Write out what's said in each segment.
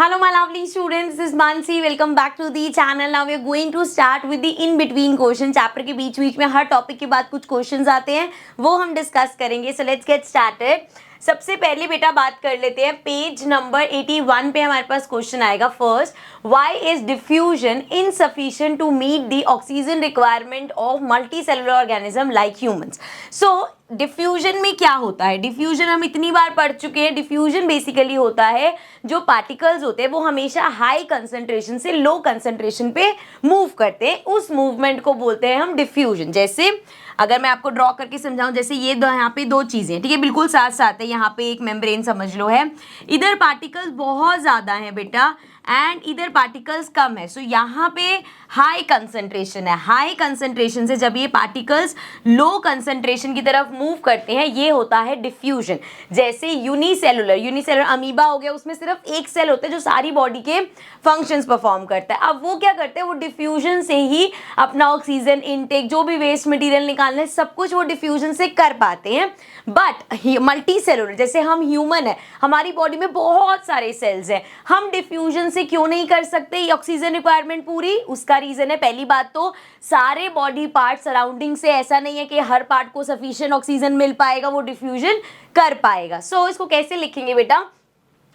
Hello my lovely students, this is Mansi. Welcome back to the channel. Now we are going to start with the in between question. Chapter के बीच बीच में हर topic के बाद कुछ questions आते हैं, वो हम डिस्कस करेंगे. So let's get started. सबसे पहले बेटा बात कर लेते हैं. पेज नंबर 81 पे हमारे पास क्वेश्चन आएगा. First, why is diffusion insufficient to meet the oxygen requirement of multi cellular organism like humans. So diffusion में क्या होता है? डिफ्यूजन हम इतनी बार पढ़ चुके हैं. डिफ्यूजन बेसिकली होता है जो पार्टिकल्स होते हैं वो हमेशा हाई कंसंट्रेशन से लो कंसंट्रेशन पे मूव करते हैं. उस मूवमेंट को बोलते हैं हम डिफ्यूजन. जैसे अगर मैं आपको ड्रॉ करके समझाऊं, जैसे ये यहाँ पे दो चीजें, ठीक है, बिल्कुल साथ साथ है. यहाँ पे एक मेम्ब्रेन समझ लो है, इधर पार्टिकल्स बहुत ज्यादा है बेटा एंड इधर पार्टिकल्स कम है. सो यहाँ पे हाई कंसंट्रेशन है. हाई कंसंट्रेशन से जब ये पार्टिकल्स लो कंसंट्रेशन की तरफ मूव करते हैं, ये होता है डिफ्यूजन. जैसे यूनिसेलुलर अमीबा हो गया, उसमें सिर्फ एक सेल होता है जो सारी बॉडी के फंक्शंस परफॉर्म करता है. अब वो क्या करते हैं, वो डिफ्यूजन से ही अपना ऑक्सीजन इनटेक, जो भी वेस्ट मटेरियल निकालना है, सब कुछ वो डिफ्यूजन से कर पाते हैं. बट मल्टी सेलुलर, जैसे हम ह्यूमन है, हमारी बॉडी में बहुत सारे सेल्स हैं, हम डिफ्यूजन से क्यों नहीं कर सकते ऑक्सीजन रिक्वायरमेंट पूरी? उसका रीजन है, पहली बात तो सारे बॉडी पार्ट सराउंडिंग से ऐसा नहीं है कि हर पार्ट को सफिशिएंट ऑक्सीजन मिल पाएगा, वो डिफ्यूजन कर पाएगा. सो इसको कैसे लिखेंगे बेटा?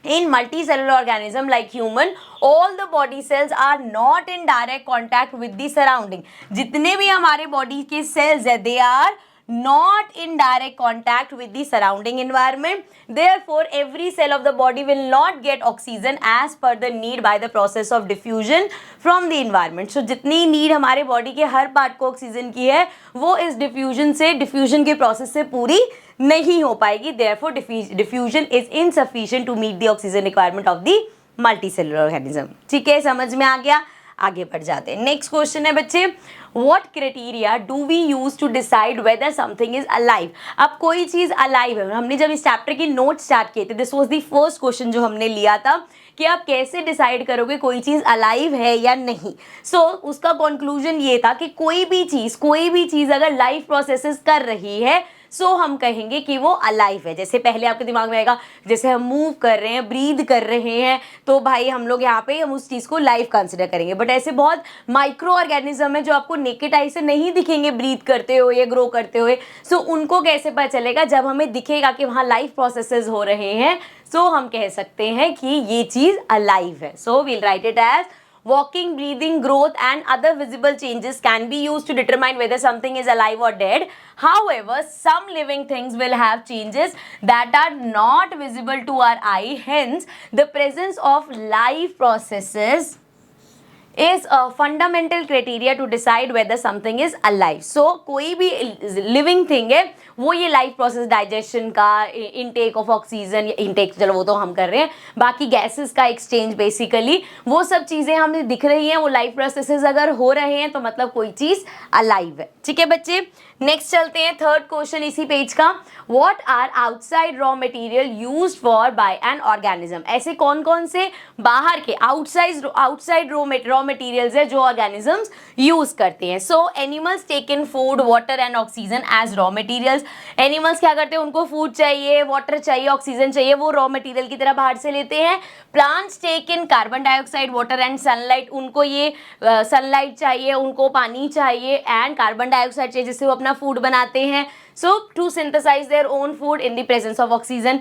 In multicellular organism like human, all the body cells are not in direct contact with the surrounding. जितने भी हमारे बॉडी के सेल्स है, they are not in direct contact with the surrounding environment. Therefore, every cell of the body will not get oxygen as per the need by the process of diffusion from the environment. So, जितनी need हमारे body के हर part को oxygen की है, वो इस diffusion के process से पूरी नहीं हो पाएगी. Therefore, diffusion is insufficient to meet the oxygen requirement of the multicellular organism. ठीक है, समझ में आ गया? आगे बढ़ जाते हैं. नेक्स्ट क्वेश्चन है बच्चे, What criteria do we use to decide whether something is alive? अब कोई चीज अलाइव है, हमने जब इस चैप्टर की नोट स्टार्ट किए थे, this was the first question जो हमने लिया था कि आप कैसे डिसाइड करोगे कोई चीज अलाइव है या नहीं. सो उसका कंक्लूजन ये था कि कोई भी चीज अगर लाइफ प्रोसेसेस कर रही है, सो हम कहेंगे कि वो अलाइव है. जैसे पहले आपके दिमाग में आएगा, जैसे हम मूव कर रहे हैं, ब्रीद कर रहे हैं, तो भाई हम लोग यहाँ पे हम उस चीज़ को लाइव कंसिडर करेंगे. बट ऐसे बहुत माइक्रो ऑर्गेनिज्म है जो आपको नेकेड आई से नहीं दिखेंगे ब्रीद करते हुए या ग्रो करते हुए. सो उनको कैसे पता चलेगा? जब हमें दिखेगा कि वहाँ लाइफ प्रोसेसेस हो रहे हैं, सो हम कह सकते हैं कि ये चीज़ अलाइव है. So we'll write it as walking, breathing, growth and other visible changes can be used to determine whether something is alive or dead. However, some living things will have changes that are not visible to our eye. Hence, the presence of life processes is a fundamental criteria to decide whether something is alive. So, कोई भी living thing है, वो ये life process, digestion का, intake of oxygen, intake चलो वो तो हम कर रहे हैं, बाकी गैसेस का एक्सचेंज, बेसिकली वो सब चीज़ें हमें दिख रही हैं, वो लाइफ प्रोसेसेस अगर हो रहे हैं तो मतलब कोई चीज़ अलाइव है. ठीक है बच्चे, नेक्स्ट चलते हैं. थर्ड क्वेश्चन इसी पेज का, what are outside raw material used for by an organism? ऐसे कौन कौन से बाहर के आउटसाइड रॉ मटेरियल्स है जो ऑर्गेनिजम्स यूज करते हैं? So animals take in food, water and oxygen as raw materials. Animals क्या करते हैं? उनको फूड चाहिए, वाटर चाहिए, ऑक्सीजन चाहिए, वो रॉ मटेरियल की तरह बाहर से लेते हैं. Plants take in carbon dioxide, water and sunlight. उनको ये सनलाइट चाहिए, उनको पानी चाहिए एंड कार्बन डाइऑक्साइड चाहिए, जिससे वो अपना फूड बनाते हैं. So to synthesize their own food in the presence of oxygen,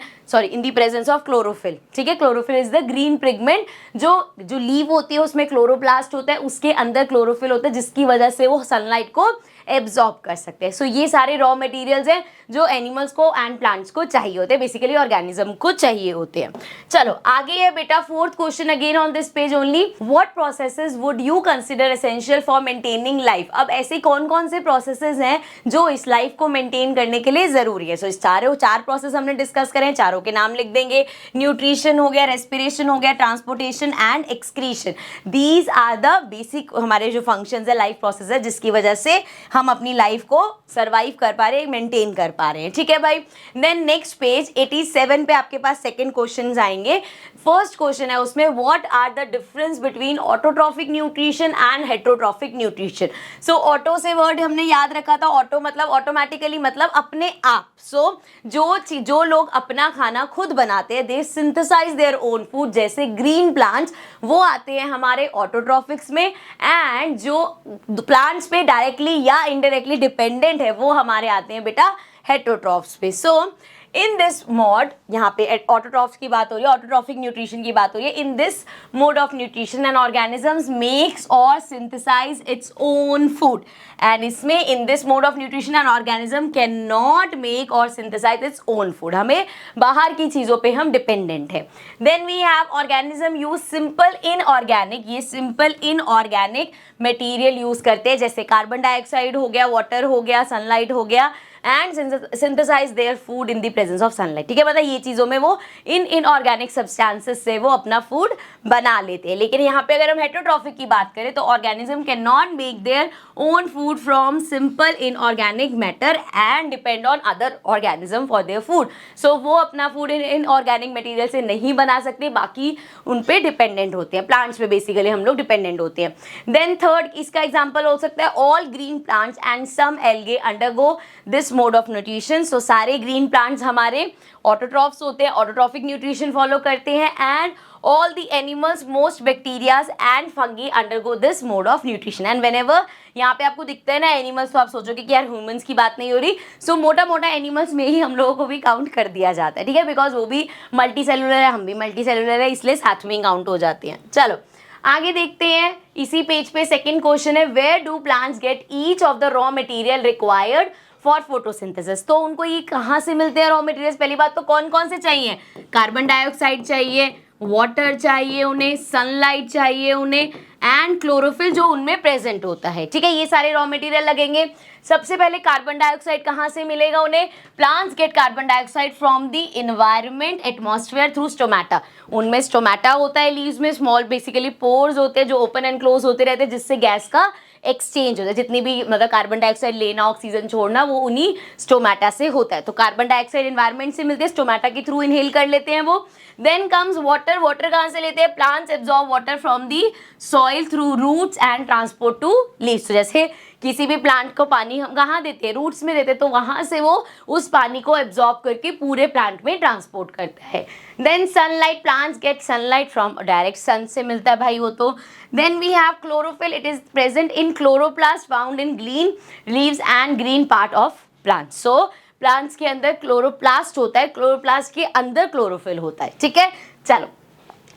in the presence of chlorophyll. ठीक है, chlorophyll is the green pigment. जो लीव होती है उसमें क्लोरोप्लास्ट होता है, उसके अंदर क्लोरोफिल होता है, जिसकी वजह से वो सनलाइट को एब्जॉर्ब कर सकते हैं. सो ये सारे रॉ मटेरियल्स हैं जो एनिमल्स को एंड प्लांट्स को चाहिए होते हैं, बेसिकली ऑर्गेनिज्म को चाहिए होते हैं. चलो आगे है बेटा, fourth question again on this page only. What processes would you consider essential for maintaining life? अब ऐसे कौन कौन से प्रोसेसेस हैं जो इस लाइफ को मेंटेन करने के लिए जरूरी है? सो इस चार प्रोसेस हमने डिस्कस करें, चारों के नाम लिख देंगे. न्यूट्रिशन हो गया, रेस्पिरेशन हो गया, transportation and excretion. These are the basic हमारे जो फंक्शंस है, लाइफ प्रोसेस है, जिसकी वजह से हम अपनी लाइफ को सर्वाइव कर पा रहे हैं, मेंटेन कर पा रहे हैं. ठीक है भाई. देन नेक्स्ट पेज 87 पे आपके पास सेकंड क्वेश्चन आएंगे. फर्स्ट क्वेश्चन है उसमें, what are the difference between autotrophic nutrition and heterotrophic nutrition. So auto से वर्ड हमने याद रखा था, ऑटो मतलब ऑटोमेटिकली, मतलब अपने आप। सो जो लोग अपना खाना खुद बनाते हैं, दे सिंथेसाइज देयर ओन फूड, जैसे ग्रीन प्लांट्स, वो आते हैं हमारे ऑटोट्रॉफिक्स में, एंड जो प्लांट्स पे डायरेक्टली या इनडायरेक्टली डिपेंडेंट है वो हमारे आते हैं बेटा हेटरोट्रॉफ्स पे। सो इन दिस मोड, यहाँ पे ऑटोट्रॉफ्स की बात हो रही है, ऑटोट्रॉफिक न्यूट्रिशन की बात हो रही है। In this mode of nutrition an organisms makes or synthesize its own food, and इसमें in this mode of nutrition an organism can not make or synthesize its own food, हमें बाहर की चीज़ों पे हम डिपेंडेंट है। Then we have organism use simple inorganic, ये simple inorganic material use करते हैं, जैसे कार्बन डाइऑक्साइड हो गया, वाटर हो गया, सनलाइट हो गया, and synthesize their food in the presence of sunlight. ठीक है, मतलब ये चीज़ों में वो इन इनऑर्गेनिक सब्सटेंसेस से वो अपना फूड बना लेते हैं। लेकिन यहाँ पे अगर हम हेटरोट्रॉफिक की बात करें तो organism can not make their own food from simple inorganic matter and depend on other organism for their food. So वो अपना फूड इन इनऑर्गेनिक मटेरियल से नहीं बना सकते, बाकी उन पे डिपेंडेंट होते हैं, प्लांट्स पे बेसिकली हम लोग डिपेंडेंट होते हैं। देन थर्ड, इसका एग्जाम्पल हो सकता है all green plants and some algae undergo this mode of nutrition. So सारे ग्रीन प्लांट्स हमारे ऑटोट्रॉफ्स होते हैं, ऑटोट्रॉफिक न्यूट्रिशन फॉलो करते हैं, and all the animals, most bacteria and fungi undergo this mode of nutrition। and whenever यहाँ पे आपको दिखता है ना एनिमल्स, तो आप सोचोगे कि यार ह्यूमंस की बात नहीं हो रही। सो मोटा मोटा एनिमल्स में ही हम लोगों को भी काउंट कर दिया जाता है, ठीक है, बिकॉज वो भी मल्टी सेलुलर है, हम भी मल्टी सेलुलर है, इसलिए साथ में काउंट हो जाते हैं। चलो आगे देखते हैं, इसी पेज पे सेकेंड क्वेश्चन है, where do plants get each of the raw material required for photosynthesis. तो उनको ये कहाँ से मिलते हैं रॉ मटेरियल्स? पहली बात तो कौन कौन से चाहिए? कार्बन डाइऑक्साइड चाहिए, वाटर चाहिए उन्हें, सनलाइट चाहिए उन्हें, एंड क्लोरोफिल जो उनमें प्रेजेंट होता है। ठीक है, ये सारे रॉ मटेरियल लगेंगे। सबसे पहले कार्बन डाइऑक्साइड कहाँ से मिलेगा उन्हें? Plants get carbon dioxide from the environment atmosphere through stomata. उनमें स्टोमेटा होता है, लीव्स में स्मॉल बेसिकली पोर्स होते हैं जो ओपन एंड क्लोज होते रहते हैं, जिससे गैस का एक्सचेंज होता है। जितनी भी मतलब कार्बन डाइऑक्साइड लेना, ऑक्सीजन छोड़ना, वो उन्हीं स्टोमेटा से होता है। तो कार्बन डाइऑक्साइड एनवायरनमेंट से मिलते हैं, स्टोमेटा के थ्रू इनहेल कर लेते हैं वो। Then comes water. वाटर कहाँ से लेते हैं? Plants absorb water from the soil through roots and transport to leaves. जैसे किसी भी प्लांट को पानी हम कहाँ देते हैं? रूट्स में देते हैं, तो वहाँ से वो उस पानी को एब्जॉर्ब करके पूरे प्लांट में ट्रांसपोर्ट करता है। Then sunlight, plants get sunlight from direct sun से मिलता है भाई वो तो। Then we have chlorophyll, it is present in chloroplast found in green leaves and green part of plants. So plants के अंदर क्लोरोप्लास्ट होता है, क्लोरोप्लास्ट के अंदर क्लोरोफिल होता है। ठीक है, चलो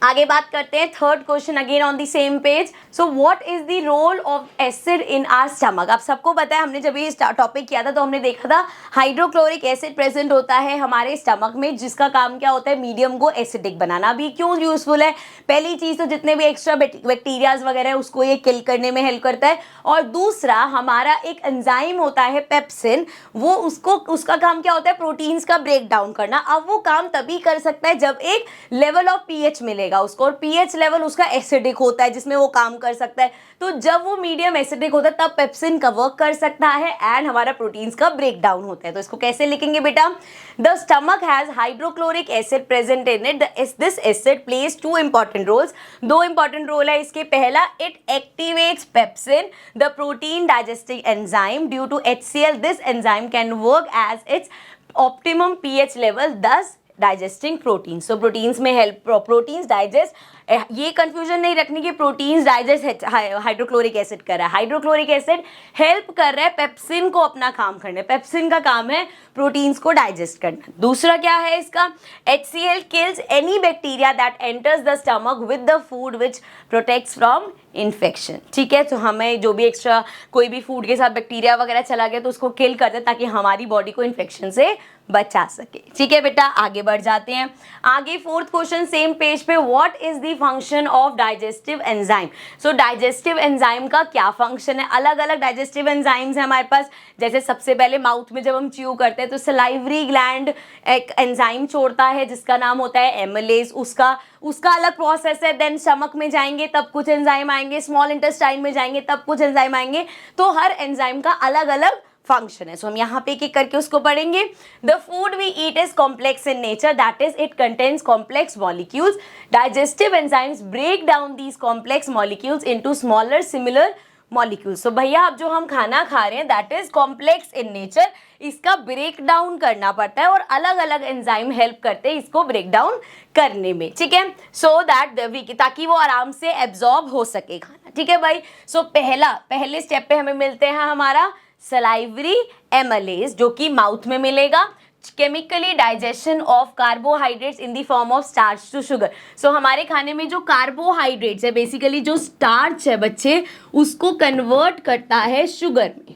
आगे बात करते हैं। Third question again on the same page. So what is the role of acid in our stomach? आप सबको पता है, हमने जब ये टॉपिक किया था तो हमने देखा था हाइड्रोक्लोरिक एसिड प्रेजेंट होता है हमारे स्टमक में, जिसका काम क्या होता है? मीडियम को एसिडिक बनाना। अभी क्यों यूजफुल है? पहली चीज तो जितने भी एक्स्ट्रा बैक्टीरियाज वगैरह है उसको ये किल करने में हेल्प करता है, और दूसरा हमारा एक एंजाइम होता है पेप्सिन, वो उसका काम क्या होता है? प्रोटीन्स का ब्रेक डाउन करना। अब वो काम तभी कर सकता है जब एक लेवल ऑफ पीएच मिले उसको, और पीएच लेवल उसका एसिडिक होता है जिसमें वो काम कर सकता है। तो जब वो मीडियम एसिडिक होता है तब पेप्सिन का वर्क कर सकता है एंड हमारा प्रोटीन्स का ब्रेक डाउन होता है। तो इसको कैसे लिखेंगे बेटा? The stomach has hydrochloric acid present in it. This acid plays two important roles. दो इंपॉर्टेंट रोल है इसके। पहला, it activates pepsin the protein digesting enzyme. Due to HCl this enzyme can work as its optimum pH level, thus digesting protein. So proteins में help, proteins digest, ये confusion नहीं रखनी कि proteins digest hydrochloric acid कर रहा है। Hydrochloric acid help कर रहा है पेप्सिन को अपना काम करने। पेप्सिन का काम है प्रोटीन्स को डाइजेस्ट करना। दूसरा क्या है इसका? HCl kills any bacteria that enters the stomach with the food which protects from infection. ठीक है, तो हमें जो भी एक्स्ट्रा कोई भी फूड के साथ बैक्टीरिया वगैरह चला गया तो उसको किल कर दे ताकि हमारी बॉडी को इन्फेक्शन से बचा सके। ठीक है बेटा, आगे बढ़ जाते हैं। आगे फोर्थ क्वेश्चन सेम पेज पे, what is the function of digestive enzyme? So digestive enzyme का क्या फंक्शन है? अलग अलग डाइजेस्टिव एंजाइम्स हैं हमारे पास। जैसे सबसे पहले माउथ में जब हम च्यू करते हैं तो सलाइवरी ग्लैंड एक एंजाइम छोड़ता है जिसका नाम होता है एमिलेज, उसका अलग प्रोसेस है। देन स्टमक में जाएंगे तब कुछ एंजाइम आएंगे, स्मॉल इंटेस्टाइन में जाएंगे तब कुछ एंजाइम आएंगे। तो हर एंजाइम का अलग अलग फंक्शन है। सो हम यहाँ पे एक करके उसको पढ़ेंगे। The food we eat is complex in nature, that is it contains complex molecules. Digestive enzymes break down these complex molecules into smaller similar molecules. तो भैया अब जो हम खाना खा रहे हैं that is complex in nature, इसका ब्रेक डाउन करना पड़ता है और अलग अलग एंजाइम हेल्प करते हैं इसको ब्रेक डाउन करने में, ठीक है। सो दैट ताकि वो आराम से एब्जॉर्ब हो सके खाना, ठीक है भाई। सो पहले स्टेप पे हमें मिलते हैं हमारा सलाइवरी एमाइलेज, जो कि माउथ में मिलेगा। Chemically digestion of carbohydrates in the form of starch to sugar. So हमारे खाने में जो कार्बोहाइड्रेट्स है, बेसिकली जो स्टार्च है बच्चे, उसको कन्वर्ट करता है शुगर में,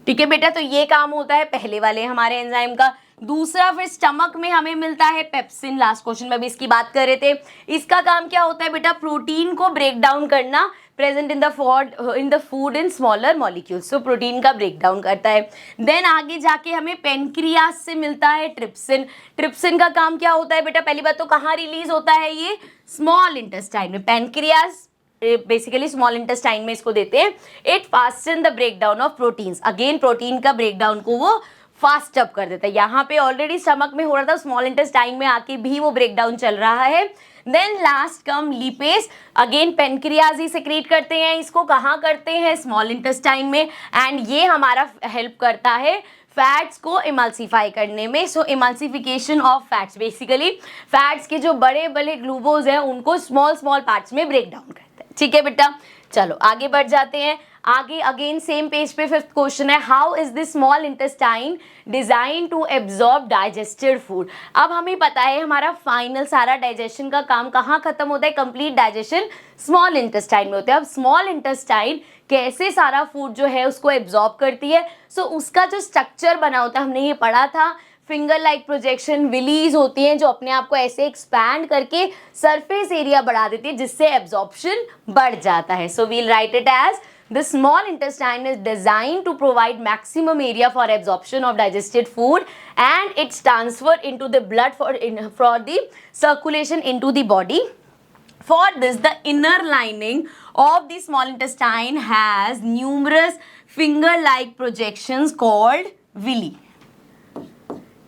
ठीक है बेटा। तो ये काम होता है पहले वाले हमारे एंजाइम का। दूसरा फिर स्टमक में हमें मिलता है पेप्सिन, लास्ट क्वेश्चन में भी इसकी बात कर रहे थे। इसका काम क्या होता है बेटा, प्रोटीन को ब्रेक डाउन करना, present in the food in smaller molecules. So protein का ब्रेक डाउन करता है। देन आगे जाके हमें पेनक्रियास से मिलता है ट्रिप्सिन। ट्रिप्सिन का काम क्या होता है बेटा, पहली बात तो कहाँ रिलीज होता है, ये स्मॉल इंटेस्टाइन में। पेनक्रियास बेसिकली स्मॉल इंटेस्टाइन में इसको देते हैं। It fasten the break down of proteins, again protein का ब्रेक डाउन को वो फास्ट अप कर देता है। यहाँ पे ऑलरेडी स्टमक में हो रहा था, स्मॉल इंटेस्टाइन में आके भी वो ब्रेक डाउन चल रहा है। देन लास्ट कम लिपेज, अगेन पेनक्रियाज ही सेक्रेट करते हैं, इसको कहाँ करते हैं, स्मॉल इंटेस्टाइन में। एंड ये हमारा हेल्प करता है फैट्स को इमल्सिफाई करने में। So emulsification of fats, basically fats के जो बड़े बड़े ग्लूकोज हैं उनको स्मॉल स्मॉल पार्ट्स में ब्रेक डाउन करता है, ठीक है बेटा। चलो आगे बढ़ जाते हैं। आगे अगेन सेम पेज पे फिफ्थ क्वेश्चन है, how is this small intestine design to absorb digested food. अब हमें पता है हमारा फाइनल सारा डाइजेशन का काम कहाँ खत्म होता है, कंप्लीट डाइजेशन स्मॉल इंटेस्टाइन में होता है। अब स्मॉल इंटेस्टाइन कैसे सारा फूड जो है उसको एब्जॉर्ब करती है, सो उसका जो स्ट्रक्चर बना होता है हमने ये पढ़ा था। फिंगर लाइक प्रोजेक्शन विलीज होती हैं जो अपने आप को ऐसे एक्सपैंड करके सरफेस एरिया बढ़ा देती है, जिससे एब्जॉर्प्शन बढ़ जाता है। So we'll write it as the small intestine is designed to provide maximum area for absorption of digested food and its transfer into the blood for the circulation into the body. For this, the inner lining of the small intestine has numerous finger-like projections called villi.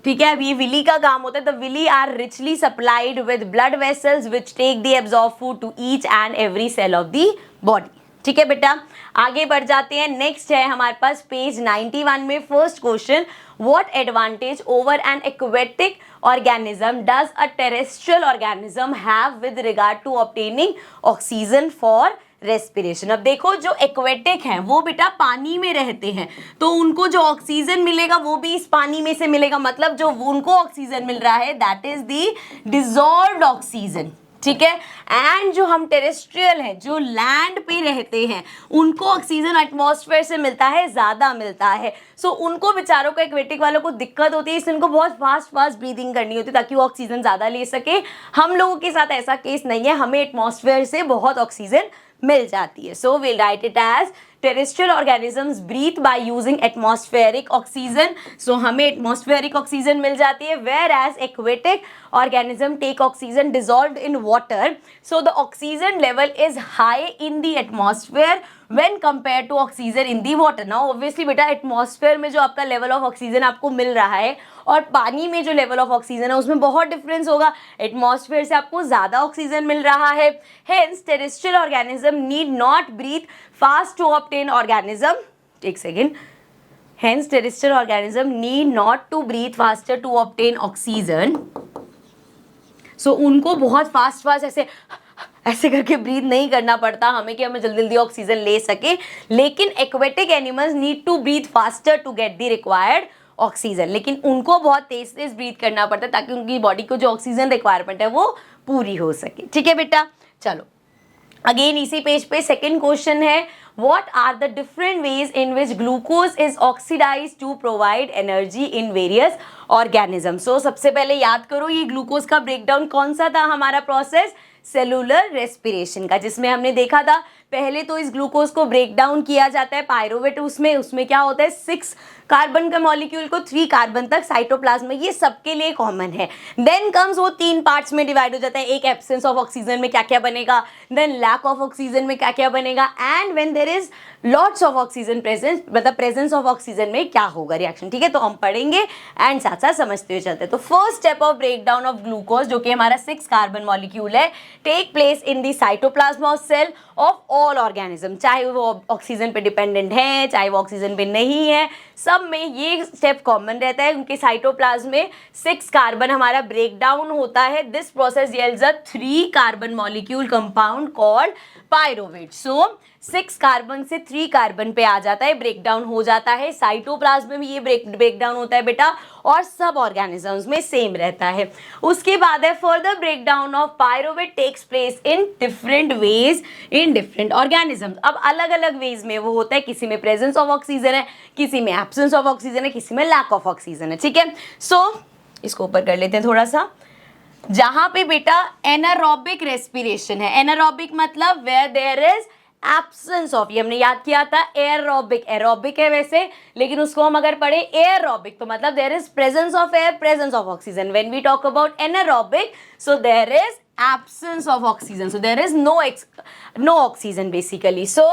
ठीक है, अब ये Willie का काम होता है। The villi are richly supplied with blood vessels which take the absorb food to each and every cell of the body, ठीक है बेटा। आगे बढ़ जाते हैं। नेक्स्ट है हमारे पास पेज 91 में first question, what advantage over an aquatic organism does a terrestrial organism have with regard to obtaining oxygen for respiration. अब देखो जो एक्वेटिक हैं वो बेटा पानी में रहते हैं, तो उनको जो ऑक्सीजन मिलेगा वो भी इस पानी में से मिलेगा, मतलब जो उनको ऑक्सीजन मिल रहा है that is the dissolved oxygen, ठीक है। एंड जो हम टेरेस्ट्रियल हैं, जो लैंड पे रहते हैं, उनको ऑक्सीजन एटमॉस्फेयर से मिलता है, ज़्यादा मिलता है। सो उनको बेचारों को, एक्वेटिक वालों को दिक्कत होती है, इसलिए उनको बहुत फास्ट ब्रीदिंग करनी होती है ताकि वो ऑक्सीजन ज़्यादा ले सके। हम लोगों के साथ ऐसा केस नहीं है, हमें एटमॉस्फेयर से बहुत ऑक्सीजन मिल जाती है। So will write it as terrestrial organisms breathe by using atmospheric oxygen. So हमें atmospheric oxygen मिल जाती है, whereas aquatic organism take oxygen dissolved in water. So the oxygen level is high in the atmosphere when compared to oxygen in the water. Now obviously बेटा atmosphere में जो आपका level of oxygen आपको मिल रहा है और पानी में जो level of oxygen है उसमें बहुत difference होगा। atmosphere से आपको ज़्यादा oxygen मिल रहा है। Hence terrestrial organism need not breathe fast to obtain organism. Take second. Hence terrestrial organism need not to breathe faster to obtain oxygen. So उनको बहुत फास्ट ऐसे करके ब्रीथ नहीं करना पड़ता हमें कि हमें जल्दी जल्दी ऑक्सीजन ले सके, लेकिन aquatic animals need to breathe faster to get the required oxygen, लेकिन उनको बहुत तेज ब्रीथ करना पड़ता है ताकि उनकी बॉडी को जो ऑक्सीजन रिक्वायरमेंट है वो पूरी हो सके। ठीक है बेटा, चलो अगेन इसी पेज पे सेकेंड क्वेश्चन है, what are the different ways in which glucose is oxidise to provide energy in various organism. So सबसे पहले याद करो ये ग्लूकोज का ब्रेकडाउन कौन सा था हमारा प्रोसेस, सेलुलर रेस्पिरेशन का, जिसमें हमने देखा था पहले तो इस ग्लूकोज को ब्रेक डाउन किया जाता है पायरोवेट, उसमें क्या होता है 6 कार्बन का मॉलिक्यूल को 3 कार्बन तक साइटोप्लाज्म में, ये सबके लिए कॉमन है। देन कम्स वो 3 पार्ट्स में डिवाइड हो जाता है, एक एब्सेंस ऑफ ऑक्सीजन में क्या क्या बनेगा, देन लैक ऑफ ऑक्सीजन में क्या क्या बनेगा, and when there is lots of oxygen presence, मतलब प्रेजेंस ऑफ ऑक्सीजन में क्या होगा रिएक्शन। ठीक है, तो हम पढ़ेंगे एंड साथ साथ समझते हुए चलते हैं। तो first step of break down of glucose, जो कि हमारा 6 कार्बन मॉलिक्यूल है, take place in the cytoplasm of cell of all organism, चाहे वो ऑक्सीजन पे डिपेंडेंट है चाहे वो ऑक्सीजन पे नहीं है, सब में ये स्टेप कॉमन रहता है। उनके साइटोप्लाज्म में 6 कार्बन हमारा ब्रेक डाउन होता है। This process yields a 3 carbon molecule compound called pyruvate. So 6 carbon से 3 कार्बन पे आ जाता है, ब्रेक डाउन हो जाता है। साइटोप्लाज्म में भी ये ब्रेक डाउन होता है बेटा, और सब ऑर्गेनिजम्स में सेम रहता है। उसके बाद है further break down of pyruvate takes place in different ways in different organisms. अब अलग अलग वेज में वो होता है, किसी में प्रेजेंस ऑफ ऑक्सीजन है, किसी में एब्सेंस ऑफ ऑक्सीजन है, किसी में लैक ऑफ ऑक्सीजन है। ठीक है, सो इसको ऊपर कर लेते हैं थोड़ा सा। जहां पे बेटा एनारोबिक रेस्पिरेशन है, एनारोबिक मतलब where there is absence of, ये हमने याद किया था एरोबिक, एरोबिक है वैसे, लेकिन उसको हम अगर पढ़े एरोबिक तो मतलब there is presence of air, presence of oxygen. When we talk about anaerobic, so there is absence of oxygen, so there is no oxygen basically. So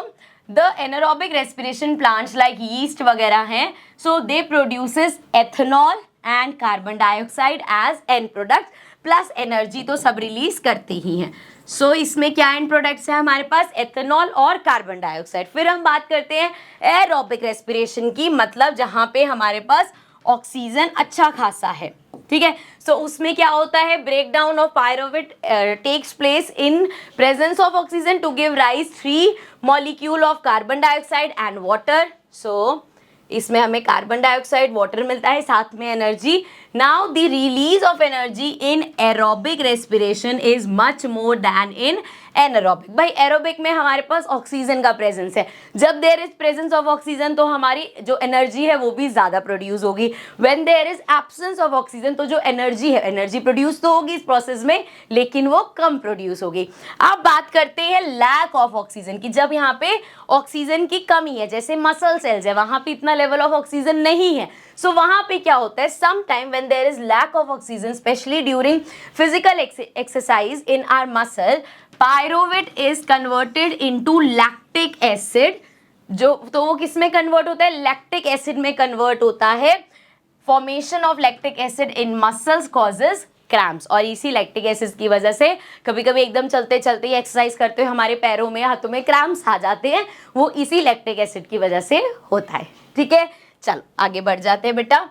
the anaerobic respiration plants like yeast वगैरह हैं, so they produces ethanol and carbon dioxide as end product, plus energy तो सब release करते ही हैं। सो इसमें क्या and products है हमारे पास, एथेनॉल और कार्बन डाइऑक्साइड। फिर हम बात करते हैं एरोबिक रेस्पिरेशन की, मतलब जहां पे हमारे पास ऑक्सीजन अच्छा खासा है। ठीक है, सो उसमें क्या होता है, break down of pyruvate takes place in presence of oxygen to give rise 3 molecule of carbon dioxide and water. So इसमें हमें कार्बन डाइऑक्साइड, वाटर मिलता है, साथ में energy. Now the release of energy in aerobic respiration is much more than in anaerobic. भाई aerobic में हमारे पास ऑक्सीजन का प्रेजेंस है, जब there is presence of oxygen तो हमारी जो एनर्जी है वो भी ज्यादा प्रोड्यूस होगी। When there is absence of oxygen तो जो एनर्जी है, एनर्जी प्रोड्यूस तो होगी इस प्रोसेस में, लेकिन वो कम प्रोड्यूस होगी। अब बात करते हैं लैक ऑफ ऑक्सीजन की, जब यहाँ पे ऑक्सीजन की कमी है, जैसे मसल सेल्स है वहां पे इतना लेवल ऑफ ऑक्सीजन नहीं है, सो वहां पे क्या होता है, some time when there is lack of oxygen especially during physical exercise in our muscle, pyruvate is converted into lactic acid. जो तो वो किस में कन्वर्ट होता है, लैक्टिक एसिड में कन्वर्ट होता है। Formation of lactic acid in muscles causes cramps, और इसी लैक्टिक एसिड की वजह से कभी कभी एकदम चलते चलते या एक्सरसाइज करते हुए हमारे पैरों में हाथों में क्रैम्प्स आ जाते हैं, वो इसी लैक्टिक एसिड की वजह से होता है। ठीक है, चलो आगे बढ़ जाते हैं बेटा।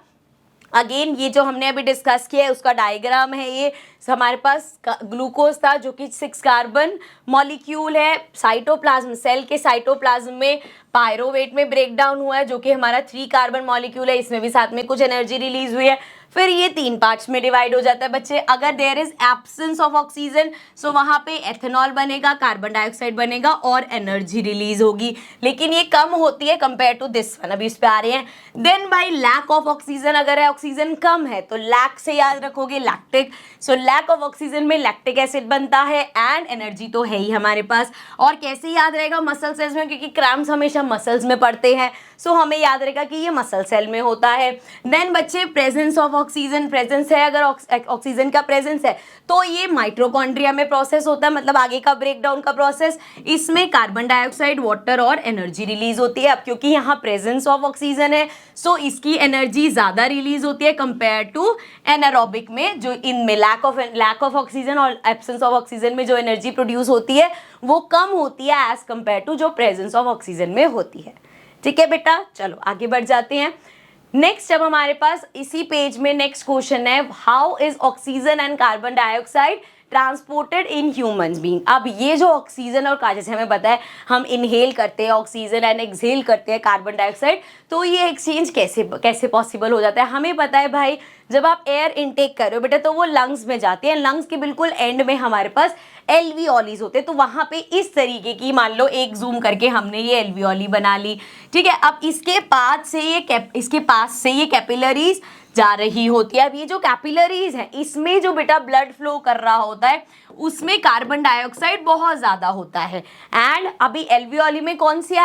अगेन ये जो हमने अभी डिस्कस किया है उसका डायग्राम है, ये हमारे पास ग्लूकोज था जो कि 6 कार्बन मॉलिक्यूल है, साइटोप्लाज्म, सेल के साइटोप्लाज्म में पायरोवेट में ब्रेक डाउन हुआ है जो कि हमारा 3 कार्बन मॉलिक्यूल है, इसमें भी साथ में कुछ एनर्जी रिलीज हुई है। फिर ये 3 पार्ट्स में डिवाइड हो जाता है बच्चे। अगर there is absence of oxygen so वहां पे एथेनॉल बनेगा, कार्बन डाइऑक्साइड बनेगा और एनर्जी रिलीज होगी, लेकिन ये कम होती है कंपेयर टू दिस वन, अभी इस पे आ रहे हैं। Then by lack of oxygen, अगर ऑक्सीजन कम है तो लैक से याद रखोगे lactic, so lack of oxygen में लैक्टिक एसिड बनता है एंड एनर्जी तो है ही हमारे पास। और कैसे याद रहेगा, मसल सेल्स में, क्योंकि क्रैम्प्स हमेशा मसल्स में पड़ते हैं, सो हमें याद रहेगा कि ये मसल सेल में होता है। देन बच्चे प्रेजेंस ऑफ ऑक्सीजन, प्रेजेंस है, अगर ऑक्सीजन का प्रेजेंस है तो ये माइटोकॉन्ड्रिया में प्रोसेस होता है, मतलब आगे का ब्रेकडाउन का प्रोसेस। इसमें कार्बन डाइऑक्साइड, वाटर और एनर्जी रिलीज होती है। अब क्योंकि यहाँ प्रेजेंस ऑफ ऑक्सीजन है सो इसकी एनर्जी ज्यादा रिलीज होती है कंपेयर टू एनारोबिक में, जो इनमें लैक ऑफ ऑक्सीजन और एब्सेंस ऑफ ऑक्सीजन में जो एनर्जी प्रोड्यूस होती है वो कम होती है एज कंपेयर टू जो प्रेजेंस ऑफ ऑक्सीजन में होती है। ठीक है बेटा, चलो आगे बढ़ जाते हैं। नेक्स्ट अब हमारे पास इसी पेज में नेक्स्ट क्वेश्चन है, how is oxygen and carbon dioxide transported in humans being. अब ये जो ऑक्सीजन और जैसे हमें पता है हम इनहेल करते हैं ऑक्सीजन एंड एक्सहेल करते हैं कार्बन डाइऑक्साइड, तो ये एक्सचेंज कैसे पॉसिबल हो जाता है। हमें पता है भाई जब आप एयर इनटेक कर रहे हो बेटा तो वो लंग्स में जाती है, लंग्स के बिल्कुल एंड में हमारे पास एल्वियोलीज होते हैं, तो वहां पे इस तरीके की, मान लो एक जूम करके हमने ये एल्वियोली बना ली। ठीक है, अब इसके पास से ये कैपिलरीज जा रही होती है। अब ये जो कैपिलरीज है इसमें जो बेटा ब्लड फ्लो कर रहा होता है उसमें कार्बन डाइऑक्साइड बहुत ज़्यादा होता है। एंड अभी एल्वियोली में कौन सी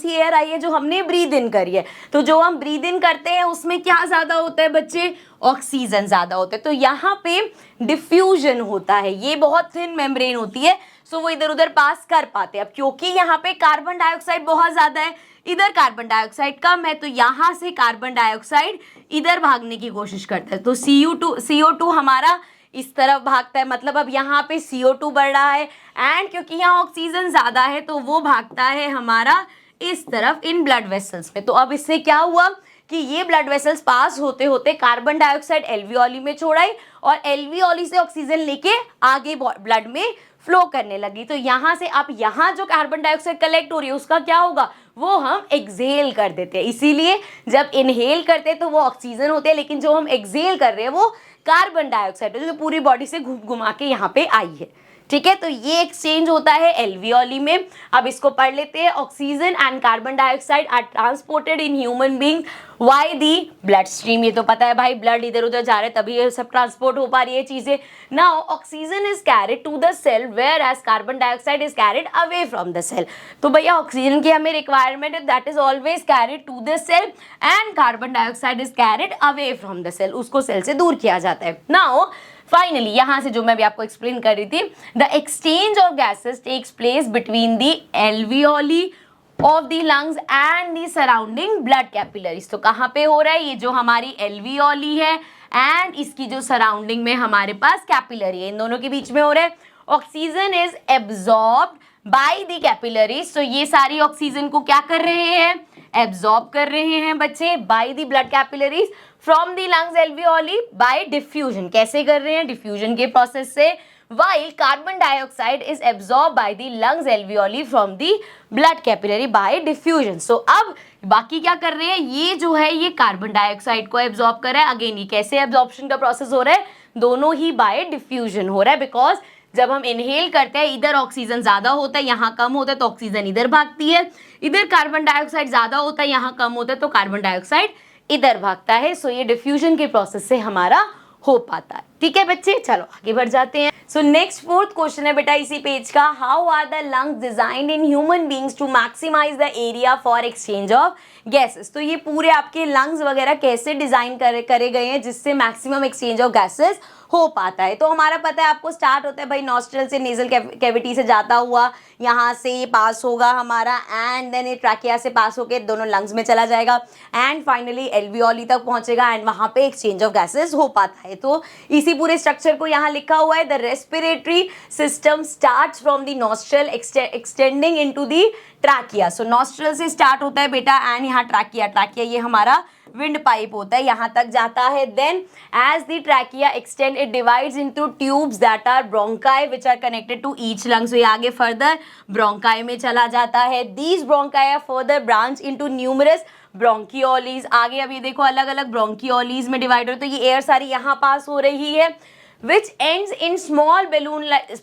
एयर आई है जो हमने ब्रीद इन करी है, तो जो हम ब्रीद इन करते हैं उसमें क्या ज़्यादा होता है बच्चे, ऑक्सीजन ज़्यादा होता है। तो यहाँ पे डिफ्यूजन होता है, ये बहुत थिन मेम्ब्रेन होती है, सो वो इधर उधर पास कर पाते हैं। अब क्योंकि यहाँ पे कार्बन डाइऑक्साइड बहुत ज़्यादा है, इधर कार्बन डाइऑक्साइड कम है, तो यहाँ से कार्बन डाइऑक्साइड इधर भागने की कोशिश करता है। तो CO2 हमारा इस तरफ भागता है, मतलब अब यहाँ पे CO2 बढ़ रहा है, एंड क्योंकि यहाँ ऑक्सीजन ज़्यादा है तो वो भागता है हमारा इस तरफ इन ब्लड वेसल्स में। तो अब इससे क्या हुआ कि ये ब्लड वेसल्स पास होते होते कार्बन डाइऑक्साइड एल्वियोली में छोड़ाई और एल्वियोली से ऑक्सीजन लेके आगे ब्लड में फ्लो करने लगी। तो यहाँ से आप यहाँ जो कार्बन डाइऑक्साइड कलेक्ट हो रही है उसका क्या होगा, वो हम एक्सहेल कर देते हैं। इसीलिए जब इनहेल करते हैं तो वो ऑक्सीजन होते हैं, लेकिन जो हम एक्सहेल कर रहे हैं वो कार्बन डाइऑक्साइड है जो पूरी बॉडी से घुमा के यहाँ पे आई है। ठीक है, तो ये एक्सचेंज होता है एल्वियोली में। अब इसको पढ़ लेते हैं। Oxygen and carbon dioxide are transported in human being via the blood stream. ये तो पता है भाई, ब्लड इधर उधर जा रहे हैं तभी ये सब ट्रांसपोर्ट हो पा रही है चीजें। Now oxygen is carried to the cell whereas carbon dioxide is carried away from the cell. तो भैया ऑक्सीजन की हमें रिक्वायरमेंट है, that is always carried to the cell, and carbon dioxide is carried away from the cell, उसको cell से दूर किया जाता है। नाउ फाइनली यहाँ से जो मैं भी आपको एक्सप्लेन कर रही थी, the exchange of gases takes place between the alveoli of the lungs and the surrounding blood capillaries. तो कहाँ पे हो रहा है, ये जो हमारी एल्वियोली है एंड इसकी जो सराउंडिंग में हमारे पास कैपिलरी है, इन दोनों के बीच में हो रहा है। Oxygen is absorbed by the capillaries. तो ये सारी ऑक्सीजन को क्या कर रहे हैं, एब्जॉर्ब कर रहे हैं बच्चे, bye the blood capillaries from the lungs alveoli bye diffusion. कैसे कर रहे हैं, डिफ्यूजन के प्रोसेस से। while carbon dioxide is absorbed by the lungs alveoli from the blood capillary by diffusion। so अब बाकी क्या कर रहे हैं, ये जो है ये कार्बन डाइऑक्साइड को एब्जॉर्ब कर रहा है। अगेन ये कैसे एब्जॉर्प्शन का प्रोसेस हो रहा है, दोनों ही बाय डिफ्यूजन हो रहा है, बिकॉज जब हम इनहेल करते हैं इधर ऑक्सीजन ज्यादा होता है, यहाँ कम होता है, तो ऑक्सीजन इधर भागती है। इधर कार्बन डाइऑक्साइड ज्यादा होता है, यहाँ कम होता है, तो कार्बन डाइऑक्साइड इधर भागता है। सो ये डिफ्यूजन के प्रोसेस से हमारा हो पाता है। ठीक है बच्चे, चलो आगे बढ़ जाते हैं। सो नेक्स्ट फोर्थ क्वेश्चन है बेटा इसी पेज का, how are the lungs designed in human beings to maximise the area for exchange of gases. तो ये पूरे आपके लंग्स वगैरह कैसे डिजाइन करे गए हैं जिससे मैक्सिमम एक्सचेंज ऑफ गैसेस हो पाता है। तो हमारा पता है आपको, स्टार्ट होता है भाई नॉस्ट्रल से, नेजल कैविटी से जाता हुआ यहाँ से ये पास होगा हमारा, एंड देन ये ट्रैकिया से पास होके दोनों लंग्स में चला जाएगा, एंड फाइनली एल्वियोली तक पहुंचेगा, एंड वहाँ पे एक्सचेंज ऑफ गैसेस हो पाता है। तो इसी पूरे स्ट्रक्चर को यहाँ लिखा हुआ है, the respiratory system starts from the nostril extending into the trachea. So nostril से स्टार्ट होता है बेटा, एंड यहाँ ट्रैकिया ये हमारा विंड पाइप होता है, यहाँ तक जाता है। Then as the trachea extend it divides into tubes that are bronchi which are connected to each lung. So ये आगे फर्दर ब्रोंकाई में चला जाता है। These bronchi are further branch into numerous bronchioles. आगे अब ये देखो अलग अलग ब्रोंकियोलीज में डिवाइड हो, तो ये एयर सारी यहाँ पास हो रही है, which ends in small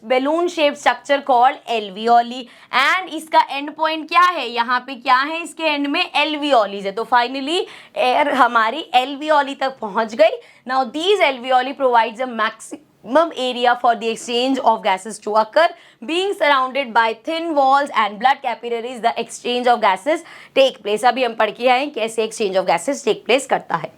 balloon shaped structure called alveoli, and इसका end point क्या है, यहाँ पे क्या है, इसके end में alveoli है। तो finally air हमारी alveoli तक पहुँच गई। Now these alveoli provides a maximum area for the exchange of gases to occur, being surrounded by thin walls and blood capillaries, the exchange of gases take place। अभी हम पढ़ के आए कैसे exchange of gases take place करता है।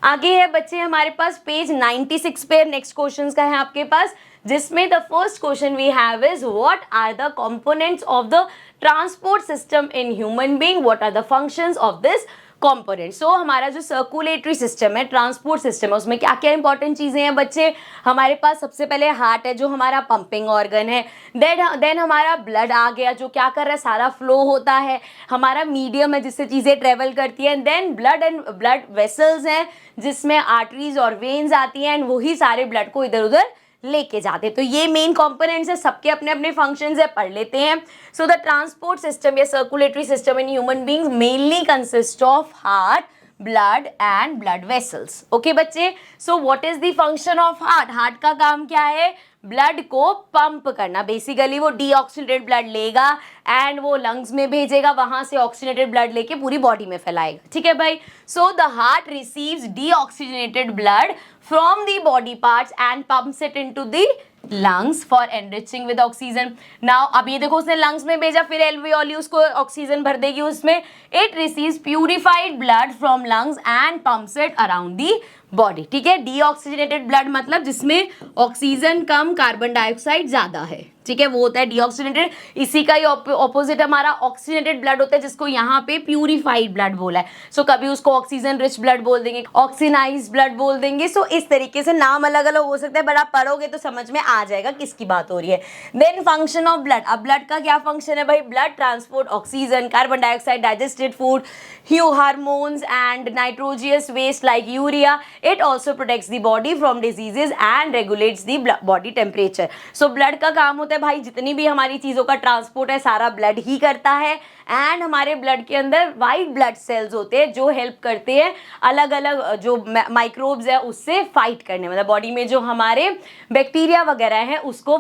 आगे है बच्चे हमारे पास पेज 96 पे नेक्स्ट क्वेश्चन का है आपके पास, जिसमें the first question we have is what are the components of the transport system in human being, what are the functions of this component. So हमारा जो सर्कुलेटरी सिस्टम है, ट्रांसपोर्ट सिस्टम है, उसमें क्या क्या इंपॉर्टेंट चीज़ें हैं बच्चे। हमारे पास सबसे पहले हार्ट है जो हमारा पंपिंग ऑर्गन है। देन हमारा ब्लड आ गया जो क्या कर रहा है, सारा फ्लो होता है। हमारा मीडियम है जिससे चीज़ें ट्रेवल करती हैं। देन ब्लड वेसल्स हैं जिसमें आर्टरीज और वेन्स आती हैं, एंड वही सारे ब्लड को इधर उधर लेके जाते। तो ये मेन कंपोनेंट्स है, सबके अपने अपने फंक्शंस है, पढ़ लेते हैं। सो द ट्रांसपोर्ट सिस्टम या circulatory system in human beings mainly consist of heart, blood and blood vessels. Okay बच्चे, so what is the function of heart. Heart का काम क्या है, ब्लड को पंप करना। बेसिकली वो डीऑक्सीनेटेड ब्लड लेगा एंड वो लंग्स में भेजेगा, वहां से ऑक्सीनेटेड ब्लड लेके पूरी बॉडी में फैलाएगा। ठीक है भाई, so the heart receives deoxygenated blood from the body parts and pumps it into the lungs for enriching with oxygen. Now अब ये देखो उसने लंग्स में भेजा, फिर एल्वियोली उसको ऑक्सीजन भर देगी उसमें। It receives purified blood from lungs and pumps it around the body. ठीक है, डीऑक्सीजनेटेड ब्लड मतलब जिसमें ऑक्सीजन कम कार्बन डाइऑक्साइड ज्यादा है। ठीक है, वो होता है डीऑक्सीजनेटेड। इसी का ही ऑपोजिट हमारा ऑक्सीजनेटेड ब्लड होता है, जिसको यहाँ पे प्यूरिफाइड ब्लड बोला है। सो कभी उसको ऑक्सीजन रिच ब्लड बोल देंगे, ऑक्सीनाइज्ड ब्लड बोल देंगे। सो इस तरीके से नाम अलग अलग हो सकता है, बट आप पढ़ोगे तो समझ में आ जाएगा किसकी बात हो रही है। Then function of blood. अब ब्लड का क्या फंक्शन है भाई? Blood transport oxygen, carbon dioxide, digested food, hormones and nitrogenous waste like urea. It also protects the body from diseases and regulates the body temperature. So blood का काम होता है भाई, जितनी भी हमारी चीज़ों का ट्रांसपोर्ट है सारा ब्लड ही करता है। एंड हमारे ब्लड के अंदर वाइट ब्लड सेल्स होते हैं जो हेल्प करते हैं अलग अलग जो माइक्रोब्स है उससे फाइट करने, मतलब बॉडी में जो हमारे बैक्टीरिया वगैरह हैं उसको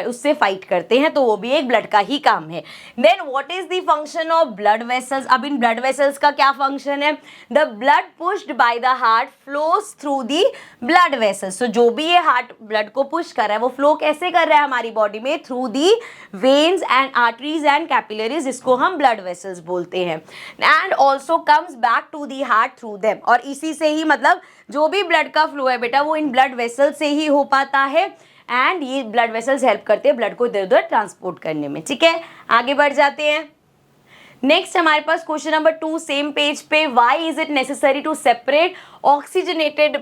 उससे फाइट करते हैं, तो वो भी एक ब्लड का ही काम है। Then what is the function of blood vessels? अब इन ब्लड वेसल्स का क्या फंक्शन है? The blood pushed by the heart flows through the blood vessels. तो जो भी ये हार्ट ब्लड को पुश कर रहा है वो फ्लो कैसे कर रहा है हमारी बॉडी में? Through the veins and arteries and capillaries, जिसको हम ब्लड वेसल्स बोलते हैं। And also comes back to the heart through them. और इसी से ही मतलब जो भी ब्लड का फ्लो है बेटा वो इन ब्लड वेसल से ही हो पाता है। एंड ये ब्लड वेसल्स हेल्प करते हैं ब्लड को इधर उधर ट्रांसपोर्ट करने में। ठीक है, आगे बढ़ जाते हैं। नेक्स्ट हमारे पास क्वेश्चन नंबर 2 सेम पेज पे, why is it necessary to separate oxygenated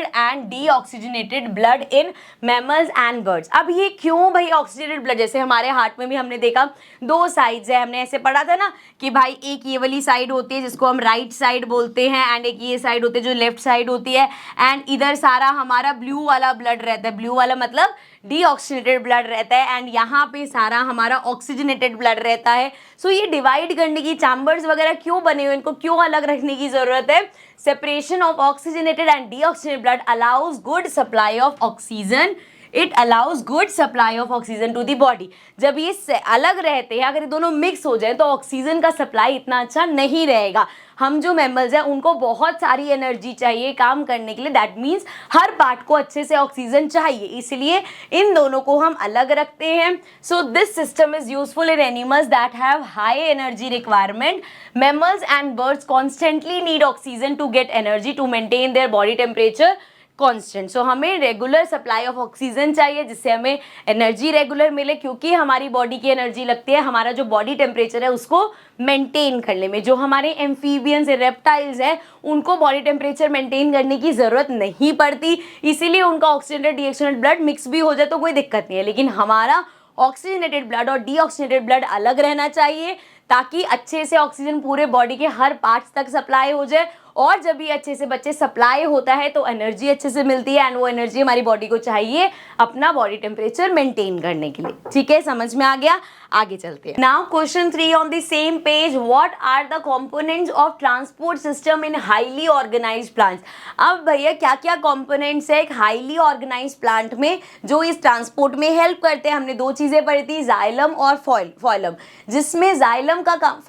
and deoxygenated blood in mammals and birds? अब ये क्यों भाई ऑक्सीजनेटेड ब्लड? जैसे हमारे हार्ट में भी हमने देखा दो साइड्स है, हमने ऐसे पढ़ा था ना कि भाई एक ये वाली साइड होती है जिसको हम राइट साइड बोलते हैं, एंड एक ये साइड होती है जो लेफ्ट साइड होती है। एंड इधर सारा हमारा ब्लू वाला ब्लड रहता है, ब्लू वाला मतलब डीऑक्सीजनेटेड ब्लड रहता है, एंड यहाँ पे सारा हमारा ऑक्सीजनेटेड ब्लड रहता है। सो ये डिवाइड करने की चैम्बर्स वगैरह क्यों बने हुए, इनको क्यों अलग रखने की जरूरत है? Separation of oxygenated and deoxygenated blood allows good supply of oxygen. It allows good supply of oxygen to the body. जब ये अलग रहते हैं, अगर ये दोनों मिक्स हो जाए तो ऑक्सीजन का सप्लाई इतना अच्छा नहीं रहेगा। हम जो मेम्बर्स हैं उनको बहुत सारी एनर्जी चाहिए काम करने के लिए, दैट मीन्स हर पार्ट को अच्छे से ऑक्सीजन चाहिए, इसलिए इन दोनों को हम अलग रखते हैं। So this system is useful in animals that have high energy requirement. Mammals and birds constantly need oxygen to get energy to maintain their body temperature constant. So हमें रेगुलर सप्लाई ऑफ ऑक्सीजन चाहिए जिससे हमें energy regular मिले, क्योंकि हमारी body की energy लगती है हमारा जो बॉडी टेम्परेचर है उसको मेंटेन करने में। जो हमारे एम्फीबियंस रेप्टाइल्स हैं उनको बॉडी टेम्परेचर मेंटेन करने की ज़रूरत नहीं पड़ती, इसीलिए उनका ऑक्सीजनेटेड डीऑक्सीजनेटेड ब्लड मिक्स भी हो जाए तो कोई दिक्कत नहीं है। लेकिन हमारा ऑक्सीजनेटेड ब्लड और डीऑक्सीजनेटेड ब्लड अलग रहना चाहिए ताकि अच्छे से ऑक्सीजन पूरे बॉडी के हर पार्ट्स तक सप्लाई हो जाए, और जब भी अच्छे से बच्चे सप्लाई होता है तो एनर्जी अच्छे से मिलती है, एंड वो एनर्जी हमारी बॉडी को चाहिए अपना बॉडी टेम्परेचर मेंटेन करने के लिए। ठीक है, समझ में आ गया? आगे चलते हैं। Now question 3 on the same page, what are the components of transport system in highly organised plants? अब भैया क्या क्या कंपोनेंट्स है एक हाईली ऑर्गेनाइज्ड प्लांट में जो इस ट्रांसपोर्ट में हेल्प करते हैं? हमने दो चीजें पढ़ी थी, जाइलम और फॉइलम, जिसमें जाइलम का काम